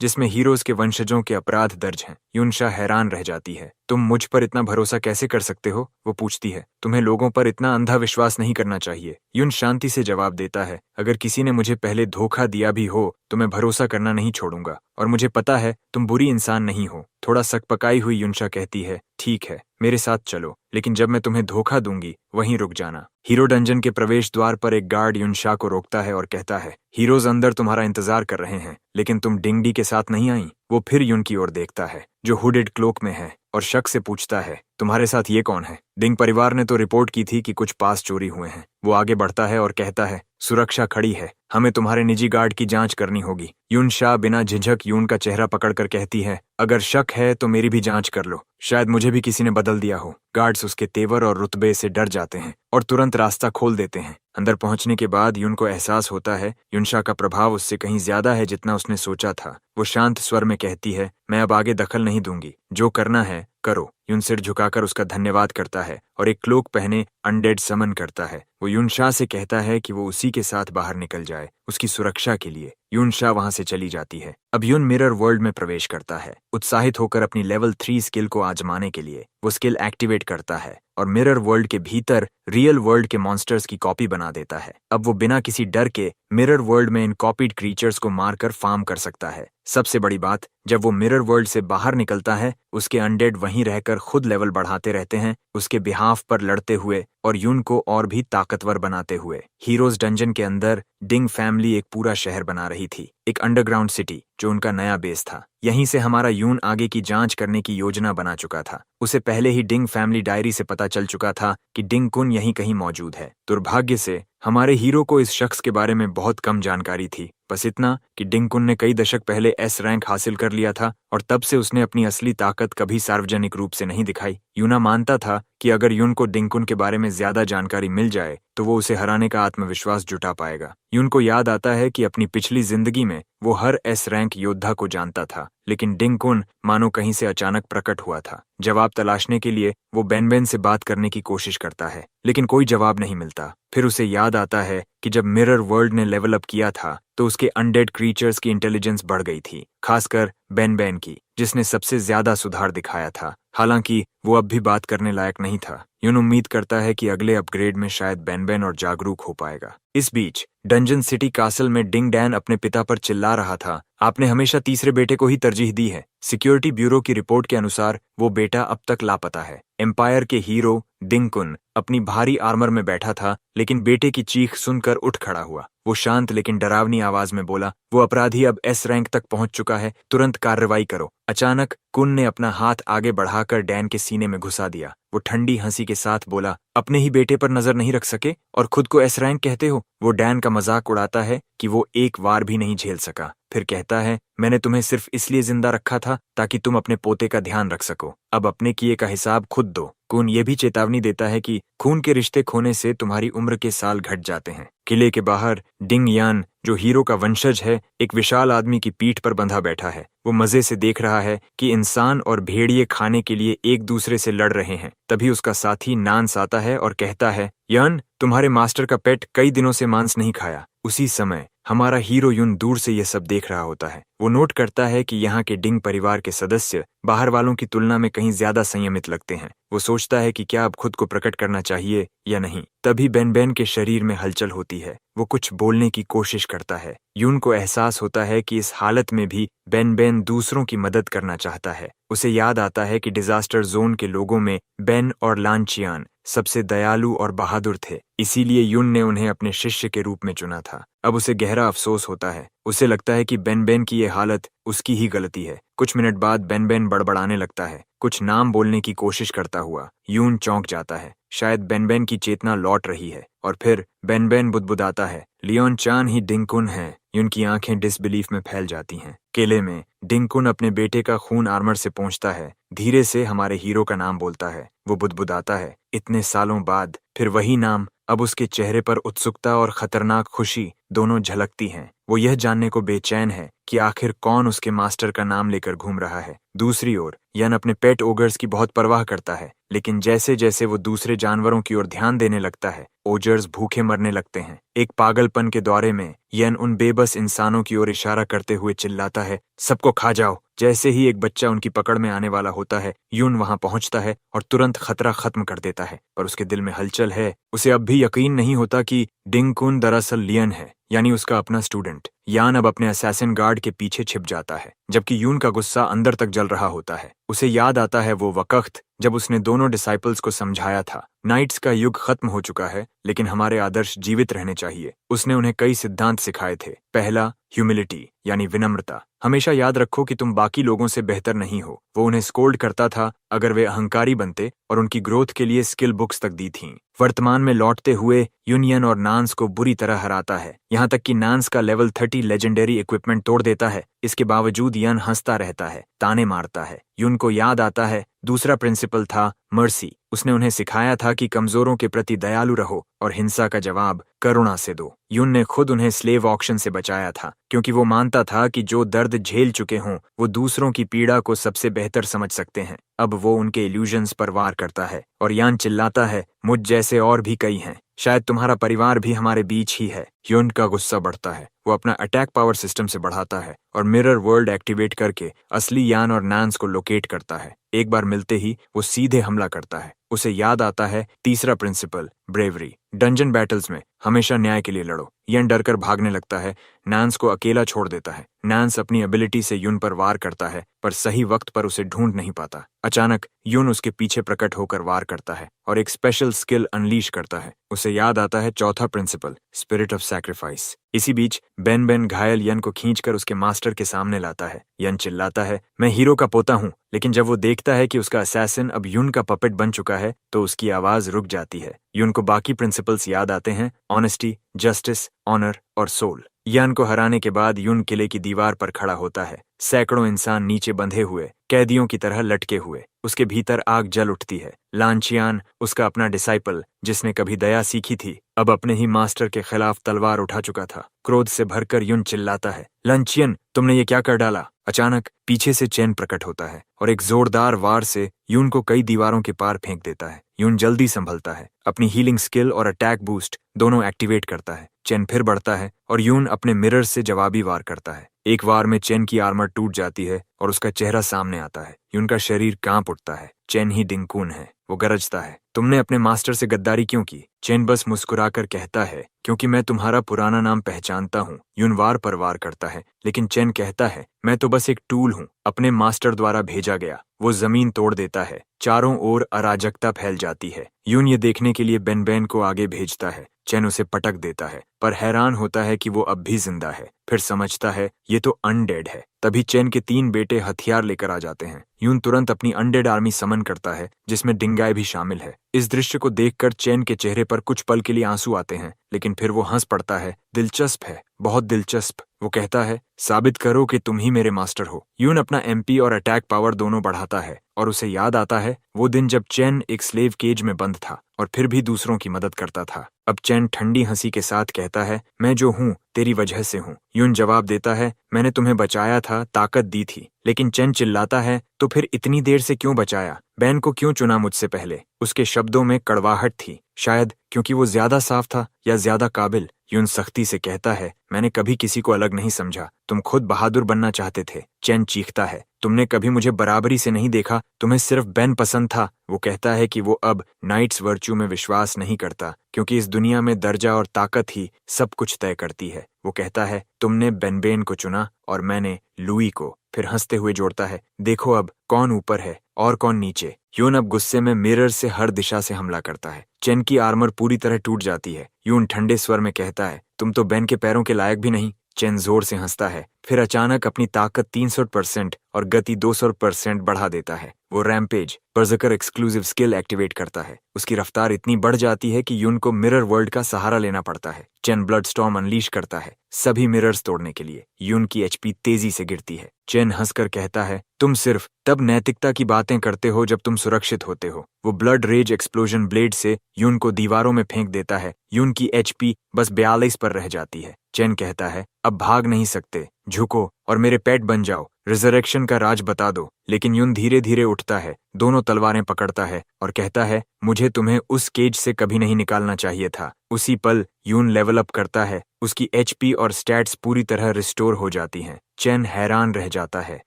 जिसमें हीरोज के वंशजों के अपराध दर्ज हैं। युनशा हैरान रह जाती है, तुम मुझ पर इतना भरोसा कैसे कर सकते हो? वो पूछती है, तुम्हें लोगों पर इतना अंधा विश्वास नहीं करना चाहिए। युन शांति से जवाब देता है, अगर किसी ने मुझे पहले धोखा दिया भी हो तो मैं भरोसा करना नहीं छोड़ूंगा और मुझे पता है तुम बुरी इंसान नहीं हो। थोड़ा सकपकाई हुई युनशा कहती है, ठीक है मेरे साथ चलो, लेकिन जब मैं तुम्हें धोखा दूंगी वहीं रुक जाना। हीरो डंजन के प्रवेश द्वार पर एक गार्ड युनशा को रोकता है और कहता है, हीरोज अंदर तुम्हारा इंतजार कर रहे हैं, लेकिन तुम डिंगडी के साथ नहीं आई। वो फिर युन की ओर देखता है जो हुडेड क्लोक में है और शक से पूछता है, तुम्हारे साथ ये कौन है? डिंग परिवार ने तो रिपोर्ट की थी कि कुछ पास चोरी हुए हैं। वो आगे बढ़ता है और कहता है, सुरक्षा खड़ी है, हमें तुम्हारे निजी गार्ड की जांच करनी होगी। युनशा बिना झिझक यून का चेहरा पकड़कर कहती है, अगर शक है तो मेरी भी जांच कर लो, शायद मुझे भी किसी ने बदल दिया हो। गार्ड्स उसके तेवर और रुतबे से डर जाते हैं और तुरंत रास्ता खोल देते हैं। अंदर पहुंचने के बाद यून को एहसास होता है युनशा का प्रभाव उससे कहीं ज्यादा है जितना उसने सोचा था। वो शांत स्वर में कहती है, मैं अब आगे दखल नहीं दूंगी, जो करना है करो। युन सिर झुकाकर उसका धन्यवाद करता है और एक क्लोक पहने अनडेड समन करता है। वो युनशा से कहता है कि वो उसी के साथ बाहर निकल जाए उसकी सुरक्षा के लिए। युनशा वहां से चली जाती है। अब युन मिरर वर्ल्ड में प्रवेश करता है, उत्साहित होकर अपनी लेवल 3 स्किल को आजमाने के लिए। वो स्किल एक्टिवेट करता है और मिरर वर्ल्ड के भीतर रियल वर्ल्ड के मॉन्स्टर्स की कॉपी बना देता है। अब वो बिना किसी डर के मिरर वर्ल्ड में इन कॉपीड क्रीचर्स को मारकर फार्म कर सकता है। सबसे बड़ी बात, जब वो मिरर वर्ल्ड से बाहर निकलता है उसके अनडेड वहीं रहकर खुद लेवल बढ़ाते रहते हैं, उसके बिहाफ पर लड़ते हुए और यून को और भी ताकतवर बनाते हुए। हीरोज डंजन के अंदर डिंग फैमिली एक पूरा शहर बना रही थी, एक अंडरग्राउंड सिटी जो उनका नया बेस था। यहीं से हमारा यून आगे की जांच करने की योजना बना चुका था। उसे पहले ही डिंग फैमिली डायरी से पता चल चुका था कि डिंग कुन यहीं कहीं मौजूद है। दुर्भाग्य से हमारे हीरो को इस शख्स के बारे में बहुत कम जानकारी थी, बस इतना कि डिंग कुन ने कई दशक पहले एस रैंक हासिल कर लिया था और तब से उसने अपनी असली ताकत कभी सार्वजनिक रूप से नहीं दिखाई। यूना मानता था कि अगर यून को डिंग कुन के बारे में ज्यादा जानकारी मिल जाए तो वो उसे हराने का आत्मविश्वास जुटा पाएगा। यून को याद आता है कि अपनी पिछली जिंदगी में वो हर एस रैंक योद्धा को जानता था, लेकिन डिंग कुन मानो कहीं से अचानक प्रकट हुआ था। जवाब तलाशने के लिए वो बेन से बात करने की कोशिश करता है, लेकिन कोई जवाब नहीं मिलता। फिर उसे याद आता है कि जब मिरर वर्ल्ड ने लेवल अप किया था तो उसके अनडेड क्रीचर्स की इंटेलिजेंस बढ़ गई थी, खासकर बेन की, जिसने सबसे ज्यादा सुधार दिखाया था। हालांकि वो अब भी बात करने लायक नहीं था। यून उम्मीद करता है कि अगले अपग्रेड में शायद बेन और जागरूक हो पाएगा। इस बीच डंजन सिटी कासल में डिंग डैन अपने पिता पर चिल्ला रहा था, आपने हमेशा तीसरे बेटे को ही तरजीह दी है। सिक्योरिटी ब्यूरो की रिपोर्ट के अनुसार वो बेटा अब तक लापता है। एम्पायर के हीरो डिंग कुन अपनी भारी आर्मर में बैठा था, लेकिन बेटे की चीख सुनकर उठ खड़ा हुआ। वो शांत लेकिन डरावनी आवाज में बोला, वो अपराधी अब एस रैंक तक पहुंच चुका है, तुरंत कार्रवाई करो। अचानक कुन ने अपना हाथ आगे बढ़ाकर डैन के सीने में घुसा दिया। वो ठंडी हंसी के साथ बोला, अपने ही बेटे पर नजर नहीं रख सके और खुद को एस रैंक कहते हो। वो डैन का मजाक उड़ाता है कि वो एक वार भी नहीं झेल सका। फिर कहता है, मैंने तुम्हें सिर्फ इसलिए जिंदा रखा था ताकि तुम अपने पोते का ध्यान रख सको। अब अपने किए का हिसाब खुद दो। कून ये भी चेतावनी देता है कि खून के रिश्ते खोने से तुम्हारी उम्र के साल घट जाते हैं। किले के बाहर डिंग यान, जो हीरो का वंशज है, एक विशाल आदमी की पीठ पर बंधा बैठा है। वो मजे से देख रहा है कि इंसान और भेड़िए खाने के लिए एक दूसरे से लड़ रहे हैं। तभी उसका साथी नान्स आता है और कहता है, यान, तुम्हारे मास्टर का पेट कई दिनों से मांस नहीं खाया। उसी समय हमारा हीरो युन दूर से यह सब देख रहा होता है। वो नोट करता है कि यहाँ के डिंग परिवार के सदस्य बाहर वालों की तुलना में कहीं ज्यादा संयमित लगते हैं। वो सोचता है कि क्या अब खुद को प्रकट करना चाहिए या नहीं। तभी बेन बेन के शरीर में हलचल होती है। वो कुछ बोलने की कोशिश करता है। यून को एहसास होता है कि इस हालत में भी बेन बेन दूसरों की मदद करना चाहता है। उसे याद आता है कि डिजास्टर जोन के लोगों में बेन और लांचियान सबसे दयालु और बहादुर थे, इसीलिए युन ने उन्हें अपने शिष्य के रूप में चुना था। अब उसे गहरा अफसोस होता है। उसे लगता है कि बेन बेन की यह हालत उसकी ही गलती है। कुछ मिनट बाद बेन बेन बड़बड़ाने लगता है, कुछ नाम बोलने की कोशिश करता हुआ। यून चौंक जाता है, शायद बेन बेन की चेतना लौट रही है। और फिर बेन बेन बुदबुदाता है, लियोन चान ही डिंगकुन है। यून की आंखें डिसबिलीफ में फैल जाती हैं। किले में डिंगकुन अपने बेटे का खून आर्मर से पोंछता है। धीरे से हमारे हीरो का नाम बोलता है। वो बुदबुदाता है, इतने सालों बाद फिर वही नाम। अब उसके चेहरे पर उत्सुकता और खतरनाक खुशी दोनों झलकती हैं। वो यह जानने को बेचैन है कि आखिर कौन उसके मास्टर का नाम लेकर घूम रहा है। दूसरी ओर यन अपने पेट ओगर्स की बहुत परवाह करता है, लेकिन जैसे जैसे वो दूसरे जानवरों की ओर ध्यान देने लगता है, ओजर्स भूखे मरने लगते हैं। एक पागलपन के दौरे में यन उन बेबस इंसानों की ओर इशारा करते हुए चिल्लाता है, सबको खा जाओ। जैसे ही एक बच्चा उनकी पकड़ में आने वाला होता है, यून वहां पहुंचता है और तुरंत खतरा खत्म कर देता है। पर उसके दिल में हलचल है। उसे अब भी यकीन नहीं होता कि डिंगकुन दरअसल लियन है, यानी उसका अपना स्टूडेंट। यान अब अपने असैसिन गार्ड के पीछे छिप जाता है, जबकि यून का गुस्सा अंदर तक जल रहा होता है। उसे याद आता है वो वक्त जब उसने दोनों डिसाइपल्स को समझाया था, नाइट्स का युग खत्म हो चुका है, लेकिन हमारे आदर्श जीवित रहने चाहिए। उसने उन्हें कई सिद्धांत सिखाए थे। पहला, ह्यूमिलिटी यानी विनम्रता। हमेशा याद रखो कि तुम बाकी लोगों से बेहतर नहीं हो। वो उन्हें स्कोल्ड करता था अगर वे अहंकारी बनते, और उनकी ग्रोथ के लिए स्किल बुक्स तक दी थीं। वर्तमान में लौटते हुए यूनियन और नान्स को बुरी तरह हराता है, यहाँ तक कि नान्स का लेवल 30 लेजेंडरी इक्विपमेंट तोड़ देता है। इसके बावजूद यन हंसता रहता है, ताने मारता है। यून को याद आता है दूसरा प्रिंसिपल था मर्सी। उसने उन्हें सिखाया था कि कमजोरों के प्रति दयालु रहो और हिंसा का जवाब करुणा से दो। यून ने खुद उन्हें स्लेव ऑक्शन से बचाया था, क्योंकि वो मानता था कि जो दर्द झेल चुके हों वो दूसरों की पीड़ा को सबसे बेहतर समझ सकते हैं। अब वो उनके इल्यूजन्स पर वार करता है और यान चिल्लाता है, मुझ जैसे और भी कई हैं, शायद तुम्हारा परिवार भी हमारे बीच ही है। यून का गुस्सा बढ़ता है। वो अपना अटैक पावर सिस्टम से बढ़ाता है और मिरर वर्ल्ड एक्टिवेट करके असली यान और नान्स को लोकेट करता है। एक बार मिलते ही वो सीधे हमला करता है। उसे याद आता है तीसरा प्रिंसिपल, ब्रेवरी। डंजन बैटल्स में हमेशा न्याय के लिए लड़ो। यन डरकर भागने लगता है, नान्स को अकेला छोड़ देता है। नान्स अपनी एबिलिटी से यून पर वार करता है, पर सही वक्त पर उसे ढूंढ नहीं पाता। अचानक यून उसके पीछे प्रकट होकर वार करता है और एक स्पेशल स्किल अनलीश करता है। उसे याद आता है चौथा प्रिंसिपल, स्पिरिट ऑफ सैक्रिफाइस। इसी बीच बेन बेन घायल यन को खींचकर उसके मास्टर के सामने लाता है। यन चिल्लाता है, मैं हीरो का पोता हूँ। लेकिन जब वो देखता है कि उसका असैसिन अब यून का पपेट बन चुका है, तो उसकी आवाज रुक जाती है। यून को बाकी प्रिंसिपल्स याद आते हैं, ऑनेस्टी, जस्टिस, ऑनर और सोल। यान को हराने के बाद यून किले की दीवार पर खड़ा होता है। सैकड़ों इंसान नीचे बंधे हुए कैदियों की तरह लटके हुए। उसके भीतर आग जल उठती है। लांचियान, उसका अपना डिसाइपल जिसने कभी दया सीखी थी, अब अपने ही मास्टर के खिलाफ तलवार उठा चुका था। क्रोध से भरकर यून चिल्लाता है, लांचियन, तुमने ये क्या कर डाला? अचानक पीछे से चैन प्रकट होता है और एक जोरदार वार से यून को कई दीवारों के पार फेंक देता है। यून जल्दी संभलता है, अपनी हीलिंग स्किल और अटैक बूस्ट दोनों एक्टिवेट करता है। चेन फिर बढ़ता है और यून अपने मिरर से जवाबी वार करता है। एक वार में चेन की आर्मर टूट जाती है और उसका चेहरा सामने आता है। यून का शरीर कांप उठता है। चेन ही डिंगकुन है। वो गरजता है, तुमने अपने मास्टर से गद्दारी क्यों की? चेन बस मुस्कुराकर कहता है, क्योंकि मैं तुम्हारा पुराना नाम पहचानता हूँ। यून वार पर वार करता है, लेकिन चेन कहता है, मैं तो बस एक टूल हूँ, अपने मास्टर द्वारा भेजा गया। वो जमीन तोड़ देता है। चारों ओर अराजकता फैल जाती है। यून ये देखने के लिए बेन बेन को आगे भेजता है। चेन उसे पटक देता है, पर हैरान होता है कि वो अब भी जिंदा है। फिर समझता है ये तो अनडेड है। तभी चेन के 3 बेटे हथियार लेकर आ जाते हैं। यून तुरंत अपनी अनडेड आर्मी समन करता है, जिसमें डिंगाई भी शामिल है। इस दृश्य को देखकर चेन के चेहरे पर कुछ पल के लिए आंसू आते हैं, लेकिन फिर वो हंस पड़ता है। दिलचस्प है, बहुत दिलचस्प। वो कहता है, साबित करो कि तुम ही मेरे मास्टर हो। यून अपना एमपी और अटैक पावर दोनों बढ़ाता है और उसे याद आता है वो दिन जब चेन एक स्लेव केज में बंद था और फिर भी दूसरों की मदद करता था। अब चेन ठंडी हंसी के साथ कहता है, मैं जो हूँ तेरी वजह से हूँ। यून जवाब देता है, मैंने तुम्हें बचाया था, ताकत दी थी। लेकिन चेन चिल्लाता है, तो फिर इतनी देर से क्यों बचाया? बैन को क्यों चुना मुझसे पहले? उसके शब्दों में कड़वाहट थी, शायद क्योंकि वो ज्यादा साफ था या ज्यादा काबिल। यून सख्ती से कहता है, मैंने कभी किसी को अलग नहीं समझा, तुम खुद बहादुर बनना चाहते थे। चेन चीखता है, तुमने कभी मुझे बराबरी से नहीं देखा, तुम्हें सिर्फ बैन पसंद था। वो कहता है कि वो अब नाइट्स वर्च्यू में विश्वास नहीं करता, क्योंकि इस दुनिया में दर्जा और ताकत ही सब कुछ तय करती है। वो कहता है, तुमने बेन को चुना और मैंने लुई को। फिर हंसते हुए जोड़ता है, देखो अब कौन ऊपर है और कौन नीचे। यून अब गुस्से में मिरर से हर दिशा से हमला करता है। चेन की आर्मर पूरी तरह टूट जाती है। यून ठंडे स्वर में कहता है, तुम तो बैन के पैरों के लायक भी नहीं। चेन जोर से हंसता है, फिर अचानक अपनी ताकत 300% और गति 200% बढ़ा देता है। वो रैम्पेज बर्जकर एक्सक्लूसिव स्किल एक्टिवेट करता है। उसकी रफ्तार इतनी बढ़ जाती है कि यून को मिरर वर्ल्ड का सहारा लेना पड़ता है। चेन ब्लड स्टॉर्म अनलीश करता है, सभी मिरर्स तोड़ने के लिए। यून की एचपी तेजी से गिरती है। चेन हंसकर कहता है, तुम सिर्फ तब नैतिकता की बातें करते हो जब तुम सुरक्षित होते हो। वो ब्लड रेज एक्सप्लोजन ब्लेड से यून को दीवारों में फेंक देता है। यून की एचपी बस 42 पर रह जाती है। चेन कहता है, अब भाग नहीं सकते, झुको और मेरे पेट बन जाओ, रिजरेक्शन का राज बता दो। लेकिन यून धीरे धीरे उठता है, दोनों तलवारें पकड़ता है और कहता है, मुझे तुम्हें उस केज से कभी नहीं निकालना चाहिए था। उसी पल यून लेवल अप करता है, उसकी एचपी और स्टैट्स पूरी तरह रिस्टोर हो जाती हैं। चेन हैरान रह जाता है।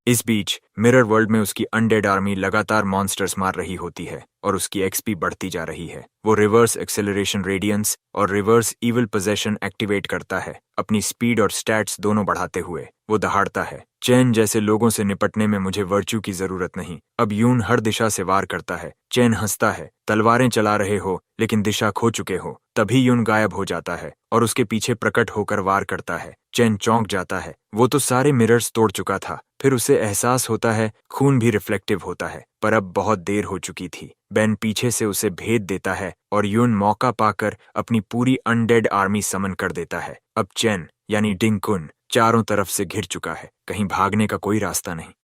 इस बीच मिरर वर्ल्ड में उसकी अनडेड आर्मी लगातार मॉन्स्टर्स मार रही होती है और उसकी एक्सपी बढ़ती जा रही है। वो रिवर्स एक्सेलरेशन रेडियंस और रिवर्स इविल पोजेशन एक्टिवेट करता है, अपनी स्पीड और स्टैट्स दोनों बढ़ाते हुए। वो दहाड़ता है, चेन जैसे लोगों से निपटने में मुझे वर्च्यू की जरूरत नहीं। अब यून हर दिशा से वार करता है। चेन हंसता है, तलवारें चला रहे हो लेकिन दिशा खो चुके हो। तभी यून गायब हो जाता है और उसके पीछे प्रकट होकर वार करता है। चेन चौंक जाता है, वो तो सारे मिरर्स तोड़ चुका था। फिर उसे एहसास होता है खून भी रिफ्लेक्टिव होता है, पर अब बहुत देर हो चुकी थी। बैन पीछे से उसे भेद देता है और यून मौका पाकर अपनी पूरी अनडेड आर्मी समन कर देता है। अब चेन यानी डिंगकुन चारों तरफ से घिर चुका है, कहीं भागने का कोई रास्ता नहीं।